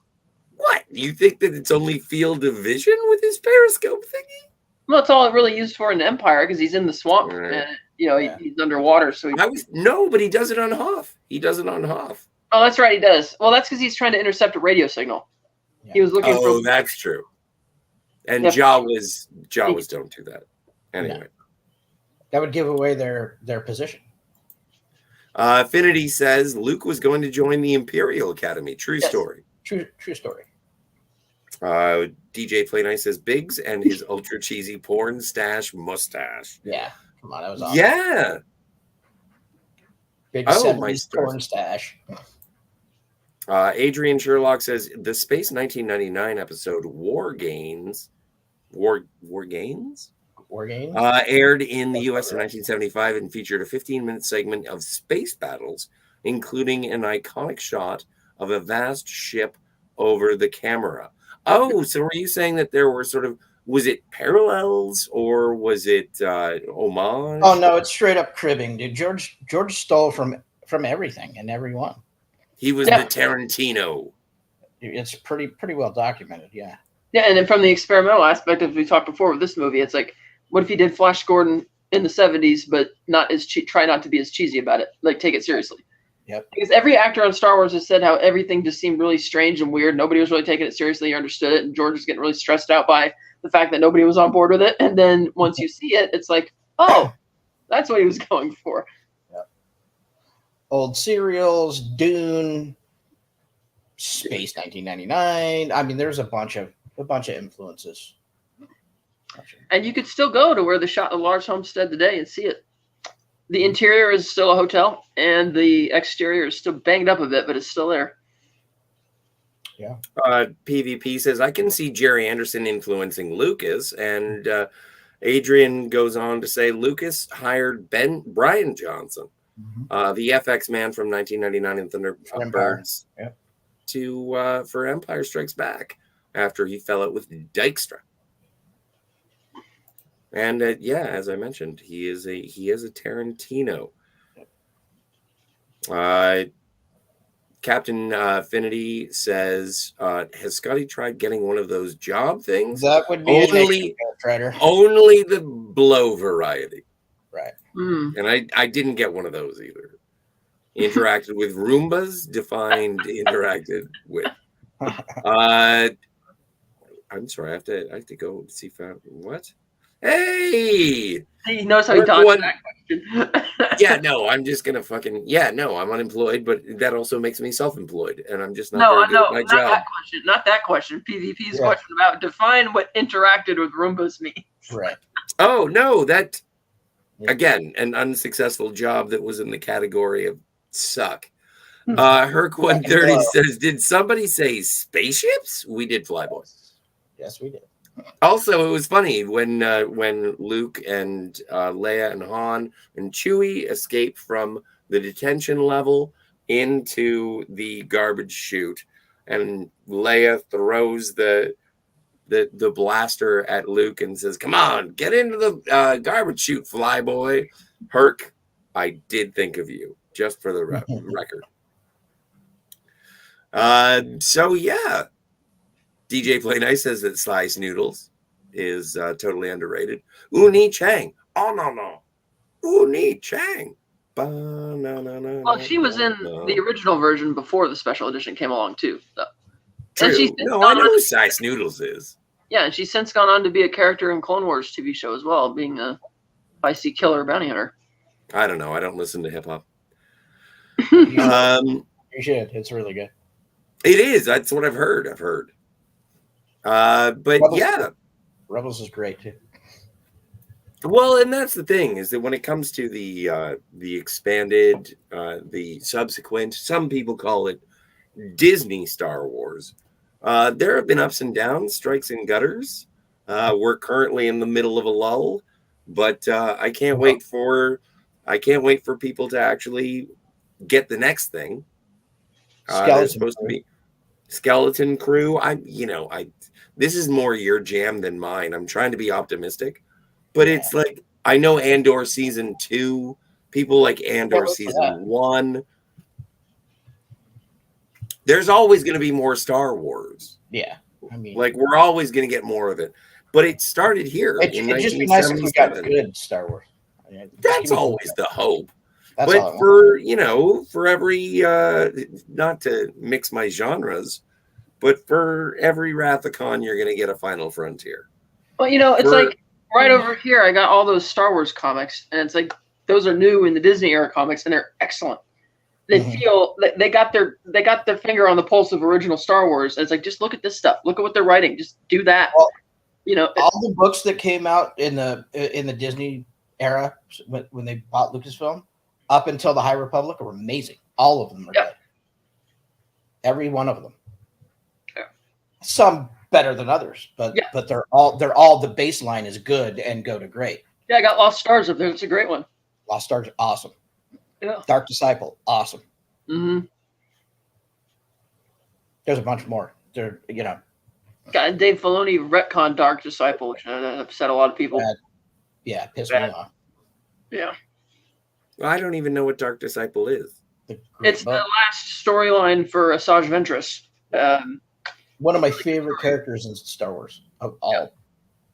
What? You think that it's only field of vision with his periscope thingy? Well, it's all it really used for in Empire because he's in the swamp and he's underwater. So but he does it on Hoth. He does it on Hoth. Oh, that's right, he does. Well, that's because he's trying to intercept a radio signal. Yeah. He was looking for. Oh, that's true. And Jawas don't do that. Anyway, that would give away their position. Affinity says Luke was going to join the Imperial Academy. True story. True story. DJ Play Nice says Biggs and his ultra cheesy porn stash mustache. Yeah, come on, that was awesome. Yeah. Big 70s porn stash. Adrian Sherlock says the Space 1999 episode War Games aired in the U.S. in 1975 and featured a 15-minute segment of space battles, including an iconic shot of a vast ship over the camera. Oh, so were you saying that there were was it parallels or was it homage? Oh, no, it's straight up cribbing, dude. George stole from everything and everyone. He was the Tarantino. It's pretty well documented, yeah. Yeah, and then from the experimental aspect, as we talked before with this movie, it's like, what if he did Flash Gordon in the 70s, but try not to be as cheesy about it, like take it seriously. Yep. Because every actor on Star Wars has said how everything just seemed really strange and weird. Nobody was really taking it seriously or understood it, and George was getting really stressed out by the fact that nobody was on board with it. And then once you see it, it's like, oh, that's what he was going for. Yep. Old serials, Dune, Space 1999. I mean, there's a bunch of influences. And you could still go to where they shot the Lars Homestead today and see it. The interior is still a hotel, and the exterior is still banged up a bit, but it's still there. Yeah. PvP says, I can see Jerry Anderson influencing Lucas, and Adrian goes on to say Lucas hired Brian Johnson, the FX man from 1999 in Thunderbirds, for Empire Strikes Back after he fell out with Dykstra. And as I mentioned, he is a Tarantino. Captain Affinity says, has Scotty tried getting one of those job things? That would be only the blow variety. Right. And I didn't get one of those either. Interacted with Roombas, defined interacted with. I'm sorry, I have to go see what? Hey! He knows how he dodged that question. I'm just gonna I'm unemployed, but that also makes me self-employed, and I'm just not very good at my job. Not that question. PvP's question about define what interacted with Roombas means. Right. Oh no, that again, an unsuccessful job that was in the category of suck. Herc 130 says, did somebody say spaceships? We did Flyboys. Yes, we did. Also, it was funny when Luke and Leia and Han and Chewie escape from the detention level into the garbage chute, and Leia throws the blaster at Luke and says, "Come on, get into the garbage chute, Flyboy." Herc, I did think of you, just for the record. DJ Play Nice says that Slice Noodles is totally underrated. Uni Chang. Oh, no. Uni Chang. Well, she was in the original version before the special edition came along, too. So. True. I know who Slice Noodles is. Yeah, and she's since gone on to be a character in Clone Wars TV show as well, being a feisty killer bounty hunter. I don't know. I don't listen to hip-hop. You should. It's really good. It is. That's what I've heard. Rebels is great too. Well, and that's the thing, is that when it comes to the expanded, the subsequent, some people call it Disney Star Wars, there have been ups and downs, strikes and gutters. We're currently in the middle of a lull, but I can't wait for people to actually get the next thing. There's supposed to be Skeleton Crew. This is more your jam than mine. I'm trying to be optimistic, but it's like, I know Andor season 2. People like Andor season 1. There's always going to be more Star Wars. Yeah, I mean, like, we're always going to get more of it. But it started here in 1977. Just be nice if we got good Star Wars. That's always the hope. But for every, not to mix my genres, but for every Wrath-a-Con, you're going to get a Final Frontier. Well, it's like right over here, I got all those Star Wars comics, and it's like those are new in the Disney era comics, and they're excellent. They feel they got their finger on the pulse of original Star Wars. And it's like, just look at this stuff. Look at what they're writing. Just do that. Well, all the books that came out in the Disney era when they bought Lucasfilm, up until the High Republic, are amazing. All of them are good. Every one of them. Yeah. Some better than others, but they're all the baseline is good and go to great. Yeah, I got Lost Stars up there. It's a great one. Lost Stars, awesome. Yeah. Dark Disciple, awesome. Mm-hmm. There's a bunch more. God, Dave Filoni retconned Dark Disciple, which upset a lot of people. Pissed me off. Yeah. Well, I don't even know what Dark Disciple is. It's the last storyline for Asajj Ventress. One of my favorite characters in Star Wars, of all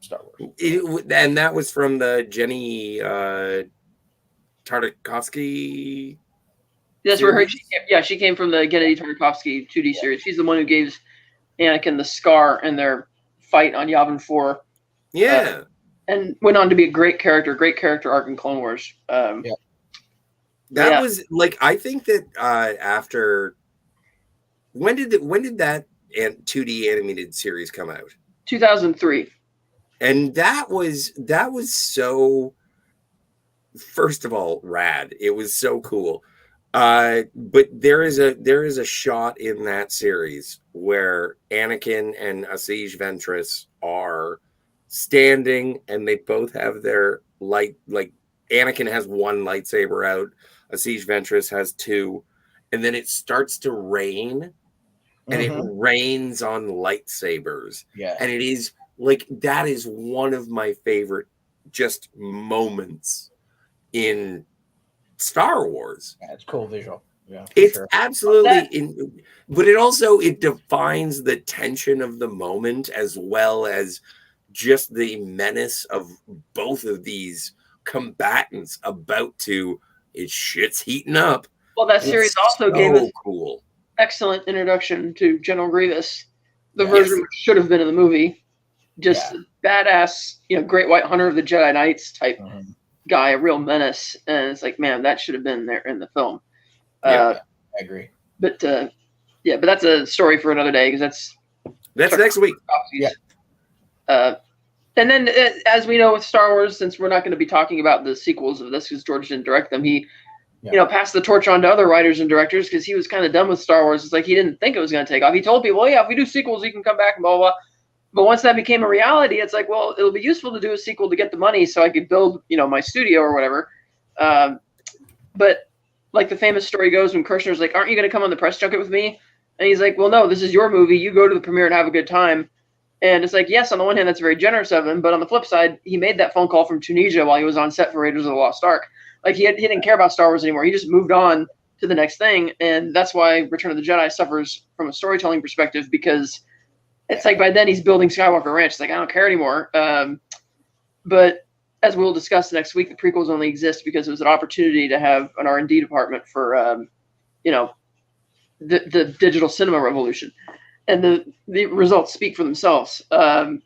Star Wars. And that was from the Jenny Tartakovsky. That's where she came from, the Gennady Tartakovsky 2D series. She's the one who gave Anakin the scar in their fight on Yavin 4. Yeah. And went on to be a great character arc in Clone Wars. That was like, I think that after when did that 2D animated series come out? 2003. And that was so, first of all, rad. It was so cool. But there is a shot in that series where Anakin and Asajj Ventress are standing, and they both have their light. Like Anakin has one lightsaber out, Asajj Ventress has two, and then it starts to rain, and it rains on lightsabers. Yeah. And it is like, that is one of my favorite just moments in Star Wars. Yeah, it's cool visual. Yeah, it's absolutely but it defines the tension of the moment, as well as just the menace of both of these combatants about to, shit's heating up. Well, that series also gave us cool. Excellent introduction to General Grievous, the version which should have been in the movie. Just badass, Great White Hunter of the Jedi Knights type guy, a real menace. And it's like, man, that should have been there in the film. I agree. But but that's a story for another day, because that's next week. Yeah. And then, as we know with Star Wars, since we're not going to be talking about the sequels of this because George didn't direct them, he passed the torch on to other writers and directors because he was kind of done with Star Wars. It's like he didn't think it was going to take off. He told people, well, if we do sequels, you can come back and blah, blah, blah. But once that became a reality, it's like, well, it'll be useful to do a sequel to get the money so I could build, my studio or whatever. But like the famous story goes, when Kirshner's like, aren't you going to come on the press junket with me? And he's like, well, no, this is your movie. You go to the premiere and have a good time. And it's like, yes, on the one hand, that's very generous of him. But on the flip side, he made that phone call from Tunisia while he was on set for Raiders of the Lost Ark. Like, he didn't care about Star Wars anymore. He just moved on to the next thing. And that's why Return of the Jedi suffers from a storytelling perspective, because it's like by then he's building Skywalker Ranch. It's like, I don't care anymore. But as we'll discuss next week, the prequels only exist because it was an opportunity to have an R&D department for, the digital cinema revolution. And the results speak for themselves. But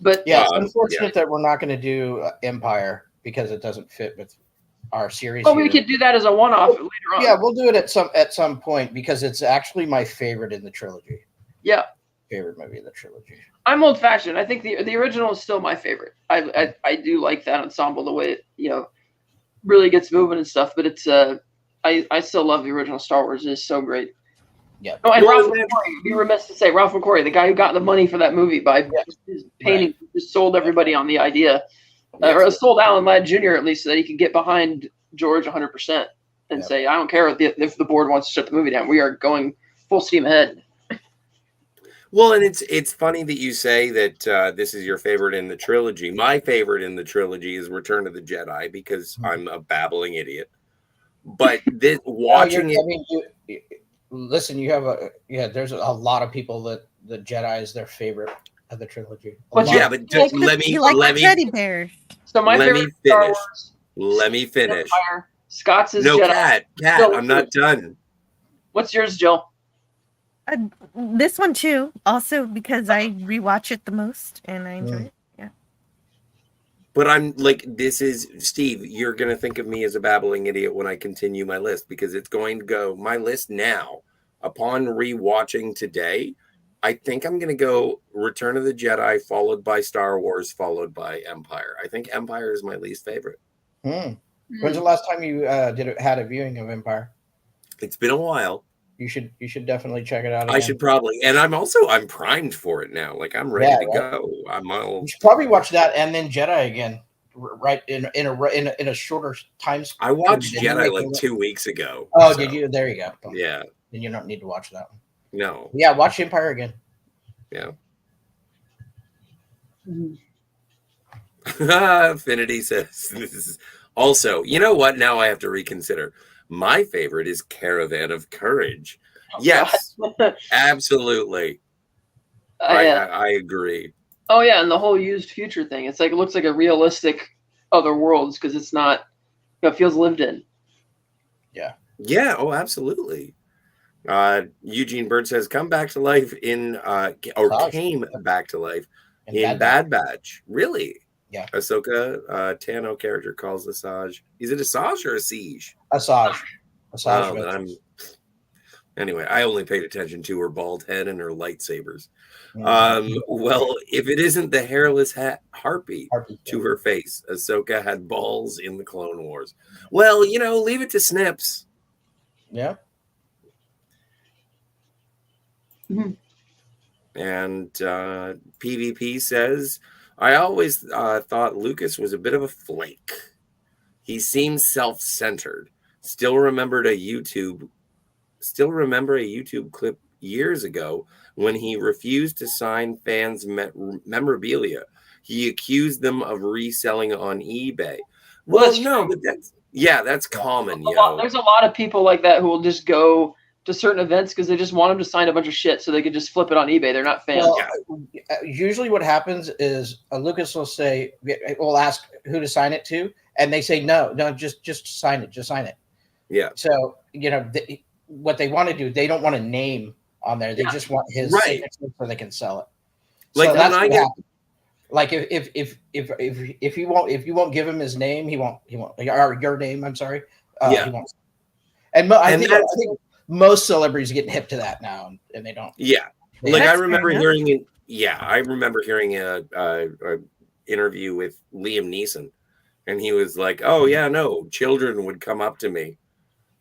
it's unfortunate that we're not going to do Empire because it doesn't fit with our series. Well, we could do that as a one-off later on. Yeah, we'll do it at some point because it's actually my favorite in the trilogy. Yeah, favorite movie in the trilogy. I'm old-fashioned. I think the original is still my favorite. I do like that ensemble, the way it really gets moving and stuff. But it's I still love the original Star Wars. It is so great. Yeah. Oh, and Ralph McQuarrie, be remiss to say, Ralph McQuarrie, the guy who got the money for that movie by his painting, just sold everybody on the idea, or sold Alan Ladd Jr. at least, so that he could get behind George 100% and say, I don't care if the board wants to shut the movie down. We are going full steam ahead. Well, and it's funny that you say that this is your favorite in the trilogy. My favorite in the trilogy is Return of the Jedi because I'm a babbling idiot. But watching listen, you have there's a lot of people that the Jedi is their favorite of the trilogy. But let me teddy bear. So my favorite Star Wars. Let me finish. Empire. Scott's is no Jedi. Cat. I'm not done. What's yours, Jill? This one too. Also because I rewatch it the most and I enjoy it. Yeah. But I'm like, this is Steve. You're gonna think of me as a babbling idiot when I continue my list because it's going to go my list now. Upon rewatching today, I think I'm gonna go Return of the Jedi, followed by Star Wars, followed by Empire. I think Empire is my least favorite. When's the last time you had a viewing of Empire? It's been a while. You should definitely check it out again. I should probably, and I'm primed for it now. Like I'm ready to go. You should probably watch that and then Jedi again, right in a shorter time. I watched Jedi like 2 weeks ago. Oh, so. Did you? There you go. Yeah. Then you don't need to watch that one. No. Yeah, watch Empire again. Yeah. Affinity says this is also. You know what? Now I have to reconsider. My favorite is Caravan of Courage. Yes, absolutely. I agree. Oh yeah, and the whole used future thing. It's like it looks like a realistic other worlds because it's not. It feels lived in. Yeah. Yeah. Oh, absolutely. Eugene Bird says, "Come back to life in came back to life in Bad Batch." Really? Yeah. Ahsoka Tano character calls Asajj. Is it Asajj or Asajj? Asajj. Anyway, I only paid attention to her bald head and her lightsabers. Well, if it isn't the hairless harpy to her face, Ahsoka had balls in the Clone Wars. Well, leave it to Snips. Yeah. And PvP says, I always thought Lucas was a bit of a flake. He seems self-centered. Still remember a YouTube clip years ago when he refused to sign fans' memorabilia. He accused them of reselling on eBay. Well, no, but that's common. There's a lot of people like that who will just go to certain events because they just want them to sign a bunch of shit so they could just flip it on eBay. They're not fans. Well, usually what happens is Lucas will say, we'll ask who to sign it to, and they say, no, just sign it. Just sign it. Yeah. So, what they want to do, they don't want a name on there. They just want his signature so they can sell it. Like, so that's what happens. Like if you won't give him his name, he won't or your name, I'm sorry. He won't. And I think most celebrities are getting hip to that now, and they don't. Yeah. Like I remember hearing it. Yeah, I remember hearing a interview with Liam Neeson, and he was like, "Oh yeah, no, children would come up to me,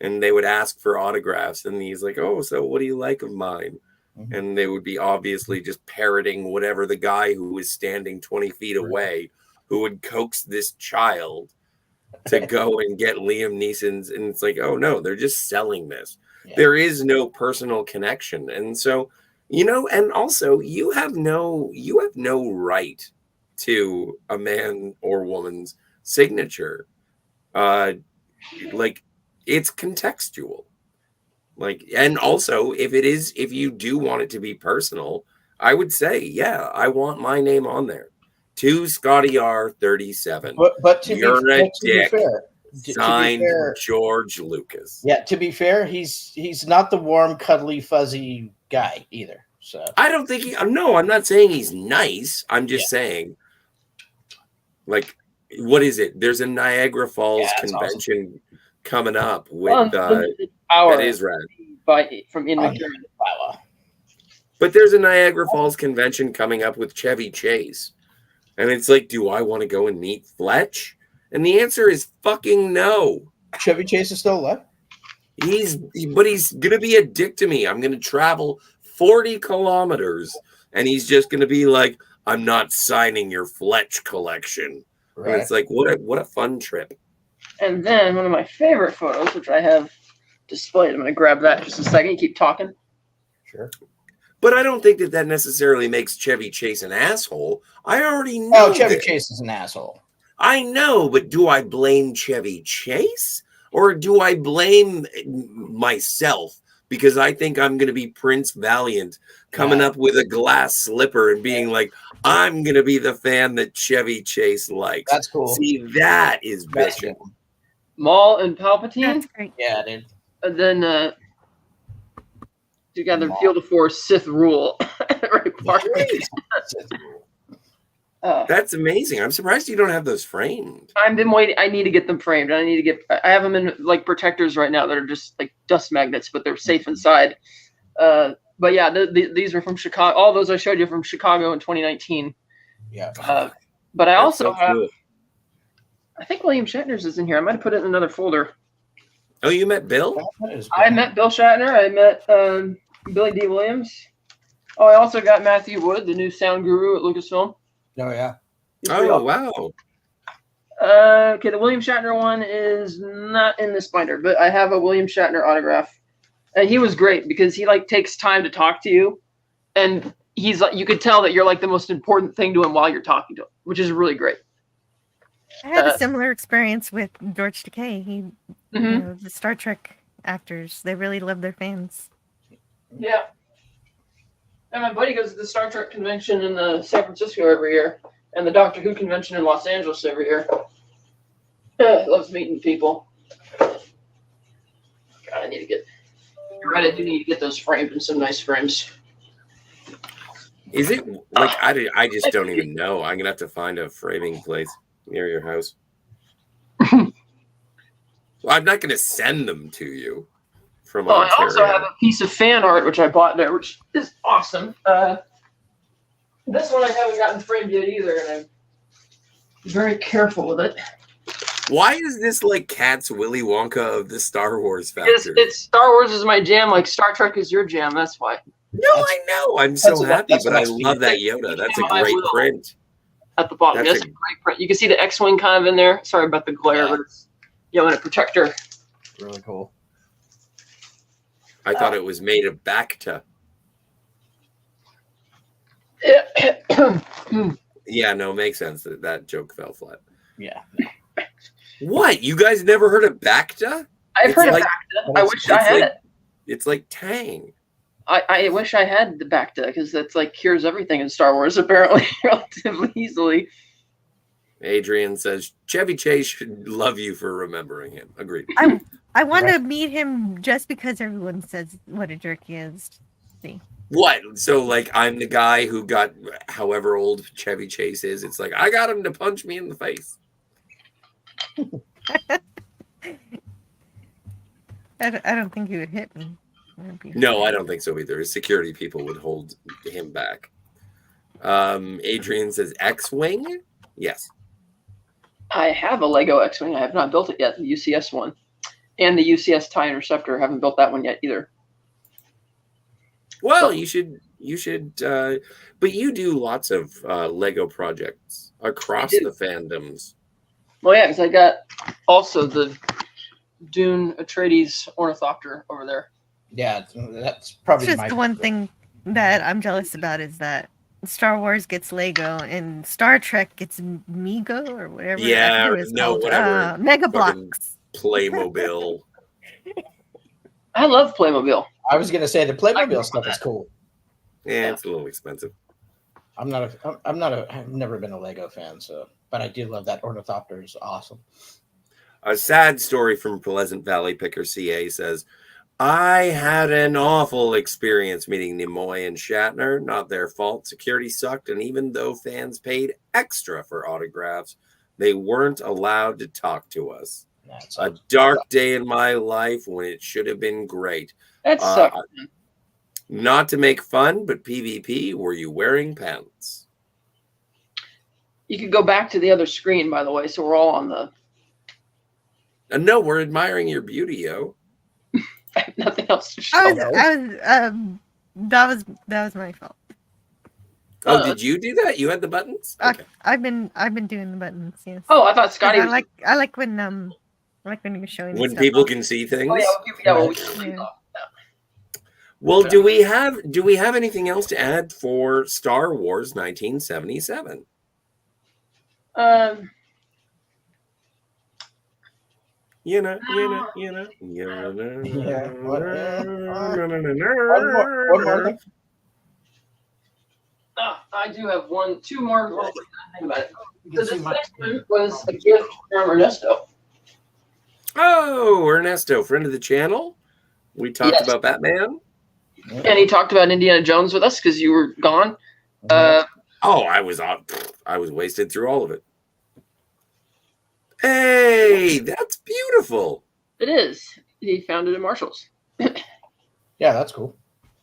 and they would ask for autographs, and he's like, oh, so what do you like of mine?" Mm-hmm. And they would be obviously just parroting whatever the guy who was standing 20 feet away, who would coax this child to go and get Liam Neeson's, and it's like, oh no, they're just selling this. Yeah. There is no personal connection, and so. And also you have no right to a man or woman's signature. Like it's contextual. Like, and also if you do want it to be personal, I would say, yeah, I want my name on there. To Scotty R37. But to be fair, signed George Lucas. Yeah, to be fair, he's not the warm, cuddly, fuzzy guy either. So I don't think I'm not saying he's nice. I'm just saying, like, what is it? There's a Niagara Falls convention coming up with that is rad. From in But there's a Niagara Falls convention coming up with Chevy Chase. And it's like, do I want to go and meet Fletch? And the answer is fucking no. Chevy Chase is still alive? But he's going to be a dick to me. I'm going to travel 40 kilometers and he's just going to be like, I'm not signing your Fletch collection. Right. And it's like, what a fun trip. And then one of my favorite photos, which I have displayed. I'm going to grab that in just a second. You keep talking. Sure. But I don't think that necessarily makes Chevy Chase an asshole. I already know. Chevy Chase is an asshole. I know, but do I blame Chevy Chase or do I blame myself because I think I'm going to be Prince Valiant coming up with a glass slipper and being like, I'm going to be the fan that Chevy Chase likes. That's cool. See, that is bitching. Maul and Palpatine? That's great. Yeah, dude. And then together Field of Force Sith Rule. That's amazing. I'm surprised you don't have those framed. I've been waiting. I need to get them framed. I have them in like protectors right now that are just like dust magnets, but they're safe inside. But yeah, these are from Chicago. All those I showed you from Chicago in 2019. Yeah. But I also have. Cool. I think William Shatner's is in here. I might have put it in another folder. Oh, you met Bill? I met Bill Shatner. I met Billy D. Williams. Oh, I also got Matthew Wood, the new sound guru at Lucasfilm. Oh, yeah. Oh, wow. Okay, the William Shatner one is not in this binder, but I have a William Shatner autograph. And he was great because he like takes time to talk to you. And he's like, you could tell that you're like the most important thing to him while you're talking to him, which is really great. I had a similar experience with George Takei. The Star Trek actors, they really love their fans. Yeah. And my buddy goes to the Star Trek convention in San Francisco every year, and the Doctor Who convention in Los Angeles every year. Loves meeting people. God, I need to get. You're right, I do need to get those framed in some nice frames. Is it like I just don't even know. I'm gonna have to find a framing place near your house. Well, I'm not gonna send them to you. From I also have a piece of fan art which I bought there, which is awesome. This one I haven't gotten framed yet either, and I'm very careful with it. Why is this like Cat's Willy Wonka of the Star Wars factory? It's Star Wars is my jam, like Star Trek is your jam. That's why. No, I know. I'm so happy, but I love that Yoda. That's a great print. At the bottom, that's a great print. You can see the X-wing kind of in there. Sorry about the glare, but it's in a protector. Really cool. I thought it was made of Bacta. Yeah, no, it makes sense that joke fell flat. Yeah. What? You guys never heard of Bacta? I've heard of Bacta. I wish I had it. It's like Tang. I wish I had the Bacta because that's like cures everything in Star Wars apparently relatively easily. Adrian says Chevy Chase should love you for remembering him. Agreed. I want to meet him just because everyone says what a jerk he is. See. What? So like I'm the guy who got however old Chevy Chase is. It's like I got him to punch me in the face. I don't think he would hit me. No, I don't think so either. His security people would hold him back. Adrian says X-Wing? Yes. I have a Lego X-Wing. I have not built it yet, the UCS one. And the UCS TIE Interceptor. I haven't built that one yet either. Well, you should but you do lots of Lego projects across the fandoms. Well, yeah, because I got also the Dune Atreides Ornithopter over there. Yeah, that's probably just the one thing that I'm jealous about is that Star Wars gets Lego and Star Trek gets Mego or whatever. Yeah, whatever. Mega Blocks. Playmobil. I love Playmobil. I was gonna say the Playmobil stuff is cool. Yeah, it's a little expensive. I've never been a Lego fan, but I do love that Ornithopter is awesome. A sad story from Pleasant Valley Picker CA says, I had an awful experience meeting Nimoy and Shatner. Not their fault. Security sucked, and even though fans paid extra for autographs, they weren't allowed to talk to us. A dark day in my life when it should have been great. That sucks. Not to make fun, but PvP, were you wearing pants? You could go back to the other screen, by the way, so we're all on the... No, we're admiring your beauty, yo. I have nothing else to show. That was my fault. Oh, did you do that? You had the buttons? Okay. I've been doing the buttons. Yes. Oh, I thought Scotty. I like when you're showing. When people can see things. Oh yeah, we can see. Well, do we have anything else to add for Star Wars 1977? You know. Yeah. One more thing. I do have two more. Think about it. So this next one was a gift from Ernesto. Oh, Ernesto, friend of the channel. We talked about Batman. And he talked about Indiana Jones with us because you were gone. I was wasted through all of it. Hey, that's beautiful. It is. He found it in Marshall's. Yeah, that's cool.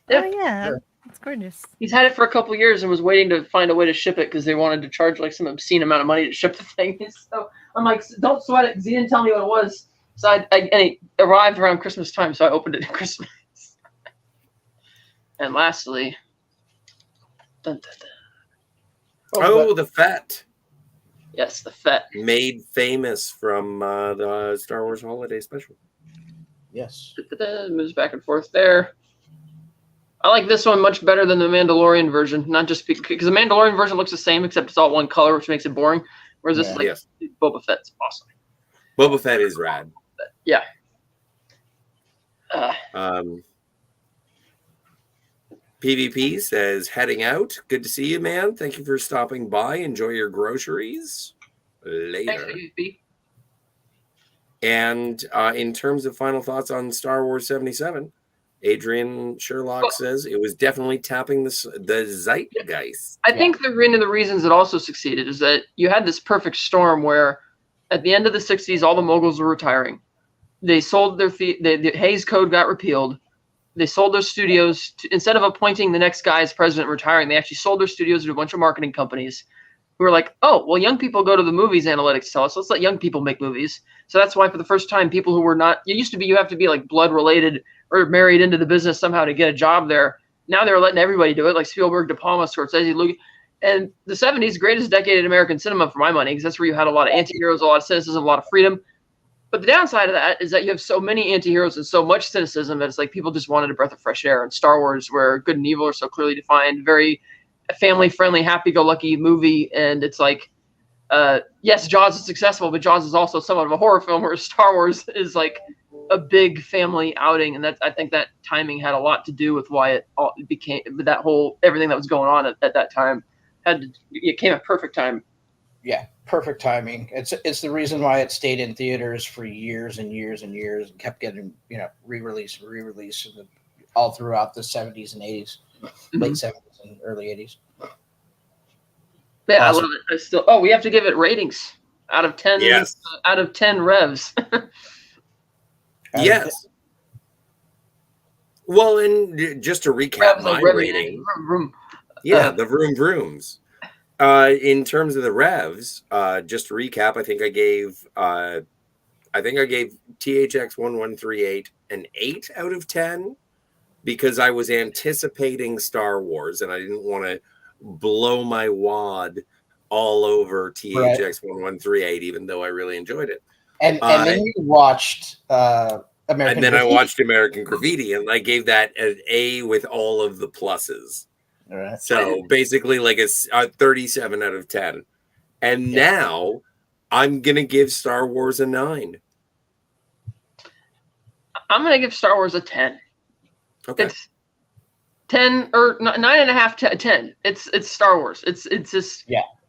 Yep. Oh yeah, Sure. it's gorgeous. He's had it for a couple of years and was waiting to find a way to ship it because they wanted to charge like some obscene amount of money to ship the thing. So I'm like, don't sweat it because he didn't tell me what it was. So and it arrived around Christmas time, so I opened it at Christmas. And lastly, dun, dun, dun. The Fett. Yes, the Fett. Made famous from the Star Wars Holiday Special. Yes. Moves back and forth there. I like this one much better than the Mandalorian version, not just because the Mandalorian version looks the same except it's all one color, which makes it boring. Whereas this is Boba Fett's awesome. Boba Fett is rad. Yeah. PvP says, heading out. Good to see you, man. Thank you for stopping by. Enjoy your groceries. Later. Thanks, PvP. And in terms of final thoughts on Star Wars 77, Adrian Sherlock says it was definitely tapping the zeitgeist. I think one of the reasons it also succeeded is that you had this perfect storm where at the end of the 60s, all the moguls were retiring. They sold the Hays Code got repealed. They sold their studios instead of appointing the next guy as president and retiring, they actually sold their studios to a bunch of marketing companies who are like, oh, well, young people go to the movies, analytics tell us. Let's let young people make movies. So that's why for the first time, people who were not, it used to be you have to be like blood related or married into the business somehow to get a job there. Now they're letting everybody do it, like Spielberg, De Palma, Scorsese, Lucas. And the 70s, greatest decade in American cinema for my money, because that's where you had a lot of anti-heroes, a lot of cynicism, a lot of freedom. But the downside of that is that you have so many anti-heroes and so much cynicism that it's like people just wanted a breath of fresh air. And Star Wars, where good and evil are so clearly defined, very family-friendly, happy-go-lucky movie. And it's like, yes, Jaws is successful, but Jaws is also somewhat of a horror film, whereas Star Wars is like a big family outing. And I think that timing had a lot to do with why it all became that whole everything that was going on at that time. It came at perfect time. Yeah, perfect timing. It's the reason why it stayed in theaters for years and years and years and kept getting re-release all throughout the 70s and 80s, late 70s and early 80s. Yeah, Awesome. I love it. We have to give it ratings out of 10. Yes. Out of 10 revs. Yes. Well, and just to recap my rating. The vroom vrooms. In terms of the revs, just to recap, I think I gave THX 1138 an 8 out of 10 because I was anticipating Star Wars and I didn't want to blow my wad all over THX 1138, even though I really enjoyed it. And then you watched American Graffiti. I watched American Graffiti, and I gave that an A with all of the pluses. All right. So basically like a 37 out of 10. And now I'm going to give Star Wars a 9. I'm going to give Star Wars a 10. Okay. It's 10 or 9.5 10. It's Star Wars. It's just,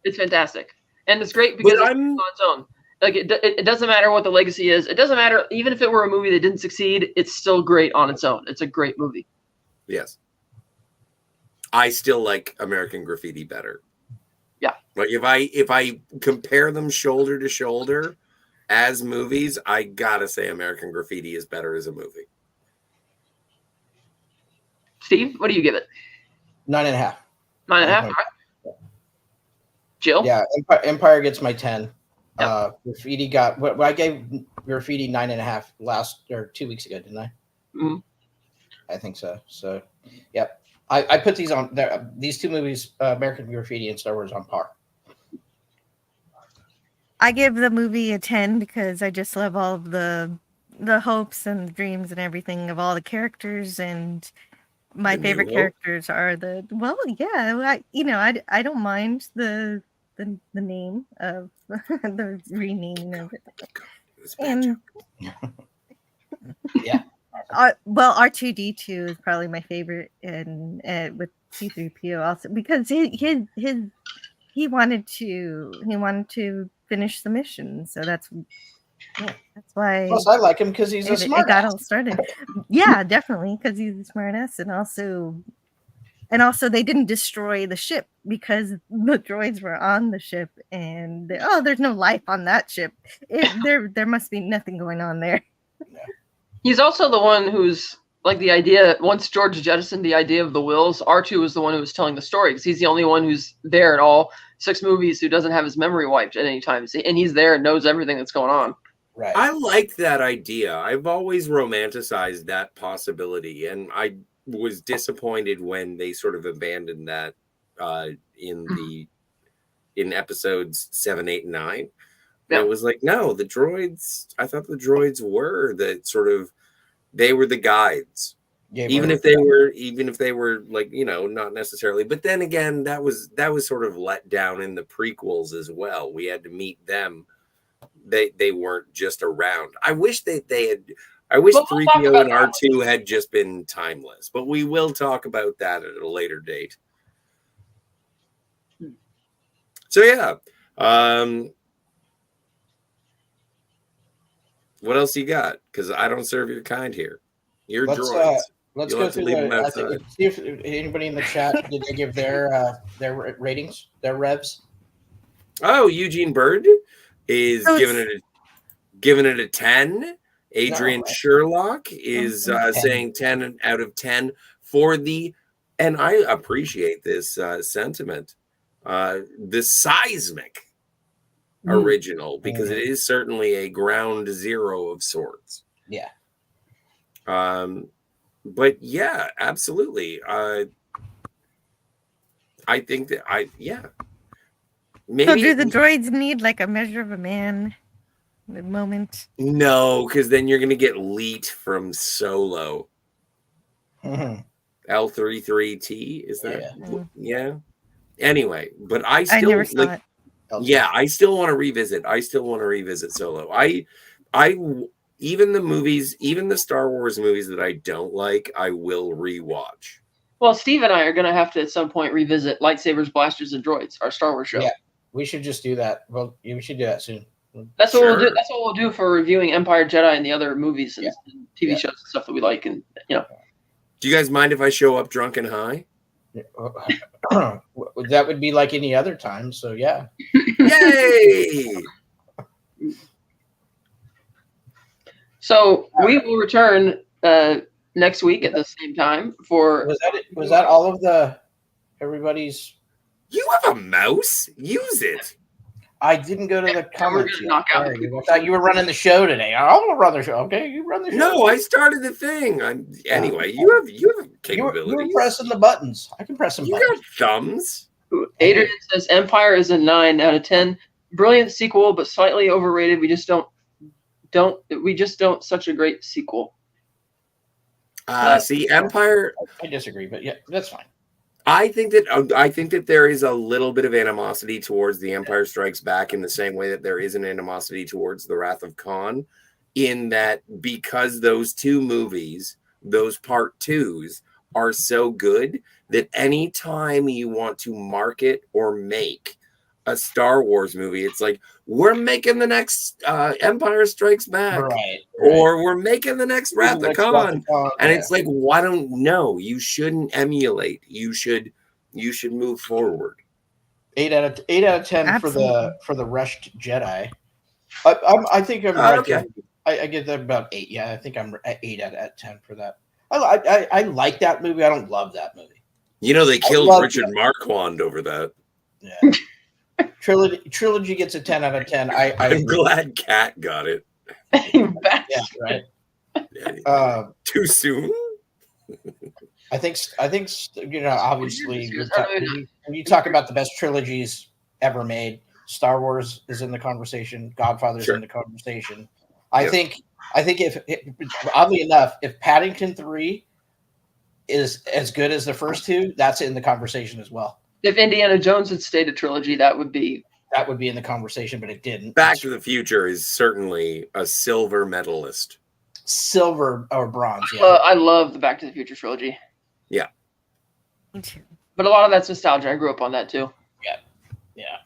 it's fantastic. And it's great because it's on its own. Like it doesn't matter what the legacy is. It doesn't matter. Even if it were a movie that didn't succeed, it's still great on its own. It's a great movie. Yes. I still like American Graffiti better. Yeah. But if I compare them shoulder to shoulder as movies, I gotta say American Graffiti is better as a movie. Steve, what do you give it? 9.5. 9.5. All right. Jill? Yeah, Empire gets my 10. Yep. Graffiti got I gave Graffiti 9.5 2 weeks ago, didn't I? Mm-hmm. I think so. So, yep. I put these on there. These two movies, American Graffiti and Star Wars, on par. I give the movie a 10 because I just love all of the hopes and dreams and everything of all the characters, and my favorite characters are I don't mind the name of the renaming of it. And yeah. R2D2 is probably my favorite, and with C3PO also because he wanted to finish the mission, so that's why. Plus, I like him because he's a smart. It got all started. Yeah, definitely because he's a smart ass, and also they didn't destroy the ship because the droids were on the ship, and there's no life on that ship. There must be nothing going on there. Yeah. He's also the one who's like the idea. Once George jettisoned the idea of the wills, R2 was the one who was telling the story because he's the only one who's there in all 6 movies who doesn't have his memory wiped at any time, and he's there and knows everything that's going on. Right. I like that idea. I've always romanticized that possibility, and I was disappointed when they sort of abandoned that in episodes 7, 8, and 9. And it was like, no, the droids. I thought the droids were they were the guides, even if they were like not necessarily. But then again, that was sort of let down in the prequels as well. We had to meet them. They weren't just around. I wish they had. I wish 3PO and R2 had just been timeless, but we will talk about that at a later date. So yeah. What else you got? Because I don't serve your kind here. You're droids. Let's go through see if anybody in the chat did they give their ratings, their revs. Oh, Eugene Bird is giving it a 10. Adrian Sherlock is saying 10 out of 10 for and I appreciate this sentiment, the seismic original, because it is certainly a ground zero of sorts. Yeah. But yeah, absolutely. I think that maybe. So do the droids need like a measure of a man moment? No, because then you're gonna get Leet from Solo. L33T, is that? Yeah. Anyway, but I still never saw it. Yeah, I still want to revisit. Solo. I even the movies, even the Star Wars movies that I don't like, I will rewatch. Well, Steve and I are going to have to at some point revisit Lightsabers, Blasters, and Droids, our Star Wars show. Yeah, we should just do that. Well, we should do that soon. That's what we'll do. That's what we'll do for reviewing Empire, Jedi, and the other movies and TV shows and stuff that we like. And do you guys mind if I show up drunk and high? That would be like any other time. So yeah. Yay! So we will return next week at the same time for. Was that all of everybody's? You have a mouse. Use it. I didn't go to the comments. Knock out. I thought you were running the show today. I'll run the show. Okay, you run the show. No, I started the thing. Anyway, you have capabilities. You were pressing the buttons. I can press some buttons. You got thumbs. Adrian says Empire is a 9 out of 10. Brilliant sequel, but slightly overrated. We just don't such a great sequel. See, Empire. I disagree, but yeah, that's fine. I think that there is a little bit of animosity towards The Empire Strikes Back in the same way that there is an animosity towards The Wrath of Khan, in that because those two movies, those part twos, are so good that anytime you want to market or make a Star Wars movie, it's like, we're making the next Empire Strikes Back, right. Or we're making the next Wrath of Khan, and it's like, why don't no? You shouldn't emulate. You should move forward. 8 out of 10 Absolutely. for the Rushed Jedi. I think I'm right. Okay. I give that about 8. Yeah, I think I'm at 8 out of 10 for that. I like that movie. I don't love that movie. You know, they killed Richard Marquand over that. Yeah. Trilogy gets a 10 out of 10. I'm glad Kat got it. Yeah, right. Too soon? I think obviously when you talk about the best trilogies ever made, Star Wars is in the conversation, Godfather's in the conversation. I think if oddly enough, if Paddington 3 is as good as the first two, that's in the conversation as well. If Indiana Jones had stayed a trilogy, that would be in the conversation, but it didn't. Back to the Future is certainly a silver medalist. Silver or bronze, yeah. I love the Back to the Future trilogy. Yeah. Me too. But a lot of that's nostalgia. I grew up on that too. Yeah.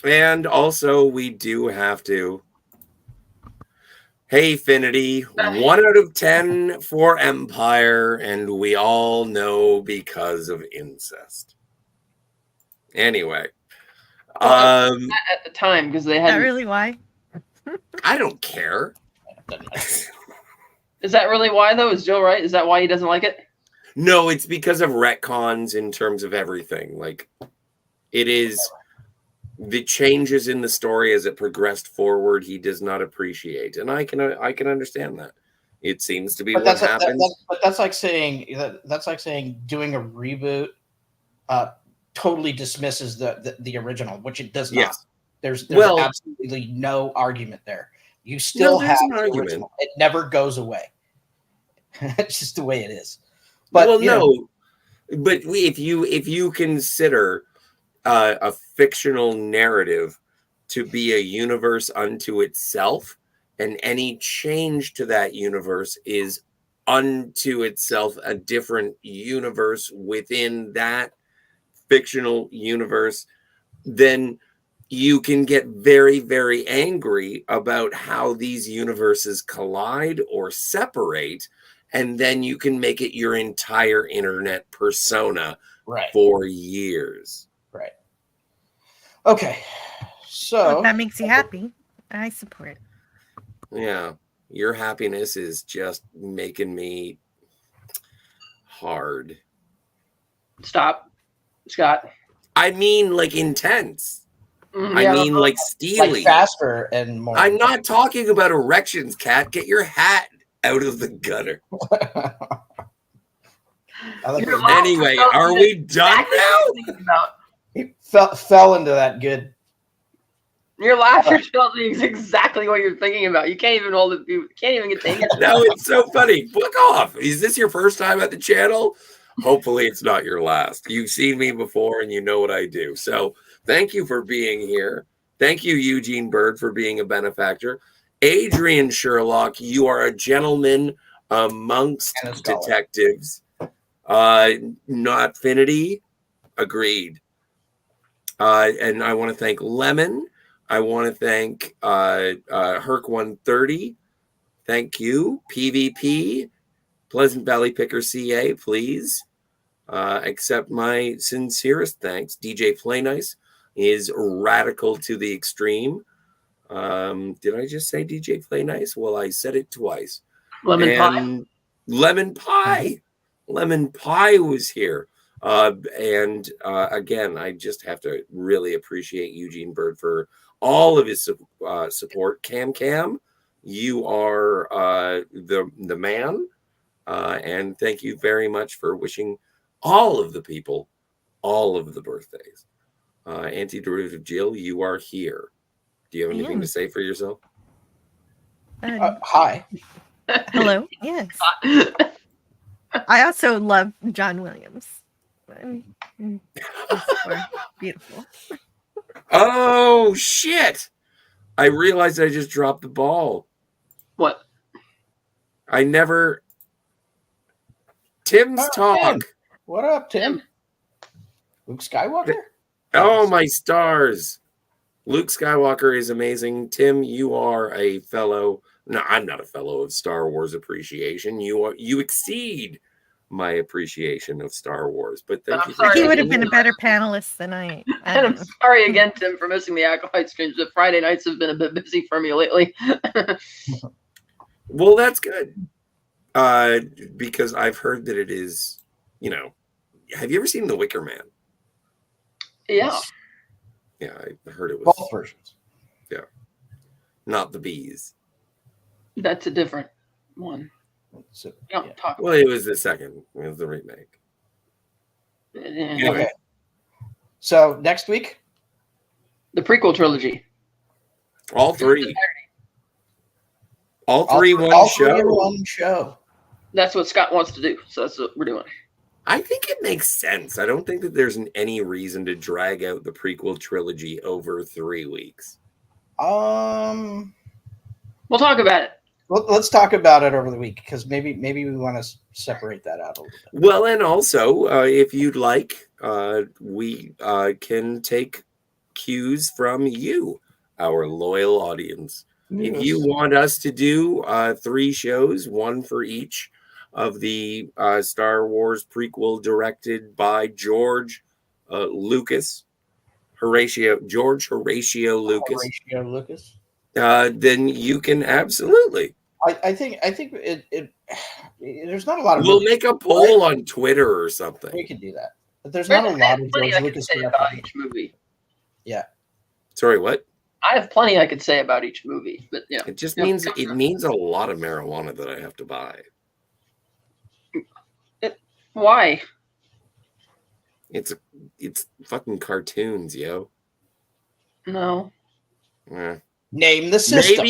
And also, we do have to. Hey, Finity, 1 out of 10 for Empire, and we all know because of incest. Anyway, at the time, because they had. Not really why? I don't care. Is that really why though? Is Joe right? Is that why he doesn't like it? No, it's because of retcons in terms of everything. Like, it is the changes in the story as it progressed forward. He does not appreciate, and I can understand that. It seems to be what happens. But that's like saying doing a reboot totally dismisses the original, which it does not. Yes. There's absolutely no argument there. You still have the original. It never goes away. It's just the way it is. But but if you consider a fictional narrative to be a universe unto itself, and any change to that universe is unto itself a different universe within that fictional universe, then you can get very, very angry about how these universes collide or separate, and then you can make it your entire internet persona for years. Right. Okay. So if that makes you happy, I support. Yeah. Your happiness is just making me hard. Stop, Scott. I mean, like intense. Mm, I yeah, mean, like steely. Like faster and more. I'm not talking about erections, Cat. Get your hat out of the gutter. I like Your it. laughter Anyway, tells are me we done exactly now? what you're thinking about. He fell into that good. Your laughter tells me exactly what you're thinking about. You can't even hold it. You can't even get the English. No, it's so funny. Book off. Is this your first time at the channel? Hopefully it's not your last. You've seen me before and you know what I do. So thank you for being here. Thank you, Eugene Bird, for being a benefactor. Adrian Sherlock, you are a gentleman amongst And a scholar. detectives. Not Finity, agreed. And I want to thank Lemon. I want to thank Herc130. Thank you. PvP, Pleasant Valley Picker CA, please. Accept my sincerest thanks. DJ Playnice is radical to the extreme. Did I just say DJ Playnice? Well, I said it twice. Lemon pie. And Lemon Pie. Lemon Pie was here. And again, I just have to really appreciate Eugene Bird for all of his support. Cam, you are the man. And thank you very much for wishing all of the people all of the birthdays. Anti-Derivative Jill, you are here. Do you have anything to say for yourself? Hi. Hello. Yes. I also love John Williams. Beautiful. Oh, shit. I realized I just dropped the ball. What? I never... Tim's talk. Tim. What up, Tim? Luke Skywalker? Oh, my stars. Luke Skywalker is amazing. Tim, you are a fellow... No, I'm not a fellow of Star Wars appreciation. You exceed my appreciation of Star Wars. But thank you. Sorry, He would have been a better panelist than I. And I'm sorry again, Tim, for missing the Acolyte streams. The Friday nights have been a bit busy for me lately. Well, that's good. Because I've heard that it is, have you ever seen The Wicker Man? Yeah. Yeah, I heard it was Both versions. Yeah. Not the bees. That's a different one. So, Don't talk Well, it was the second. It was the remake. Anyway. Okay. So next week? The prequel trilogy. All three. All three one show. That's what Scott wants to do. So that's what we're doing. I think it makes sense. I don't think that there's any reason to drag out the prequel trilogy over 3 weeks. We'll talk about it. Let's talk about it over the week because maybe we want to separate that out a little bit. Well, and also, if you'd like, we can take cues from you, our loyal audience. Yes. If you want us to do 3 shows, one for each of the Star Wars prequel directed by George Lucas, George Horatio Lucas. Horatio Lucas. Then you can absolutely. I think it there's not a lot of. We'll make a poll on Twitter or something. We can do that, but there's not a lot of George Lucas about each movie. Yeah. Sorry, what? I have plenty I could say about each movie, but yeah. It just means it means a lot of marijuana that I have to buy. Why? It's fucking cartoons, yo. No. Name the system.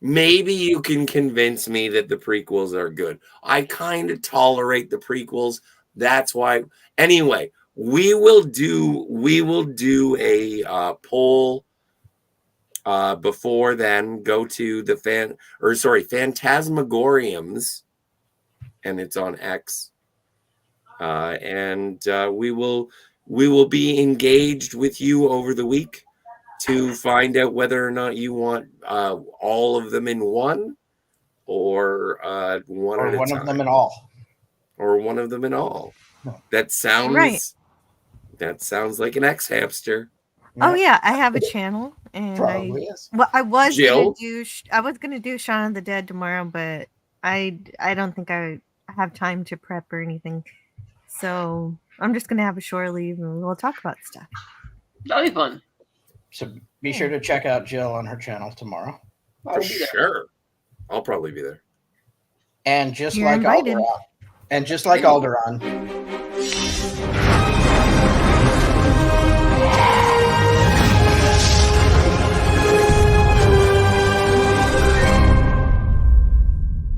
Maybe you can convince me that the prequels are good. I kind of tolerate the prequels. That's why. Anyway, we will do a poll before then. Go to the Fantasmagoriums, and it's on X. And we will be engaged with you over the week to find out whether or not you want all of them in one or one at a time. Of them in all. Or one of them in all. That sounds right. That sounds like an ex-hamster. Oh yeah, I have a channel, and Probably is. Well, I was Jill? gonna do Shaun of the Dead tomorrow, but I don't think I have time to prep or anything. So I'm just gonna have a shore leave and we'll talk about stuff. That'll be fun. So be sure to check out Jill on her channel tomorrow. I'll For be there. sure. I'll probably be there. And just You're like invited. Alderaan,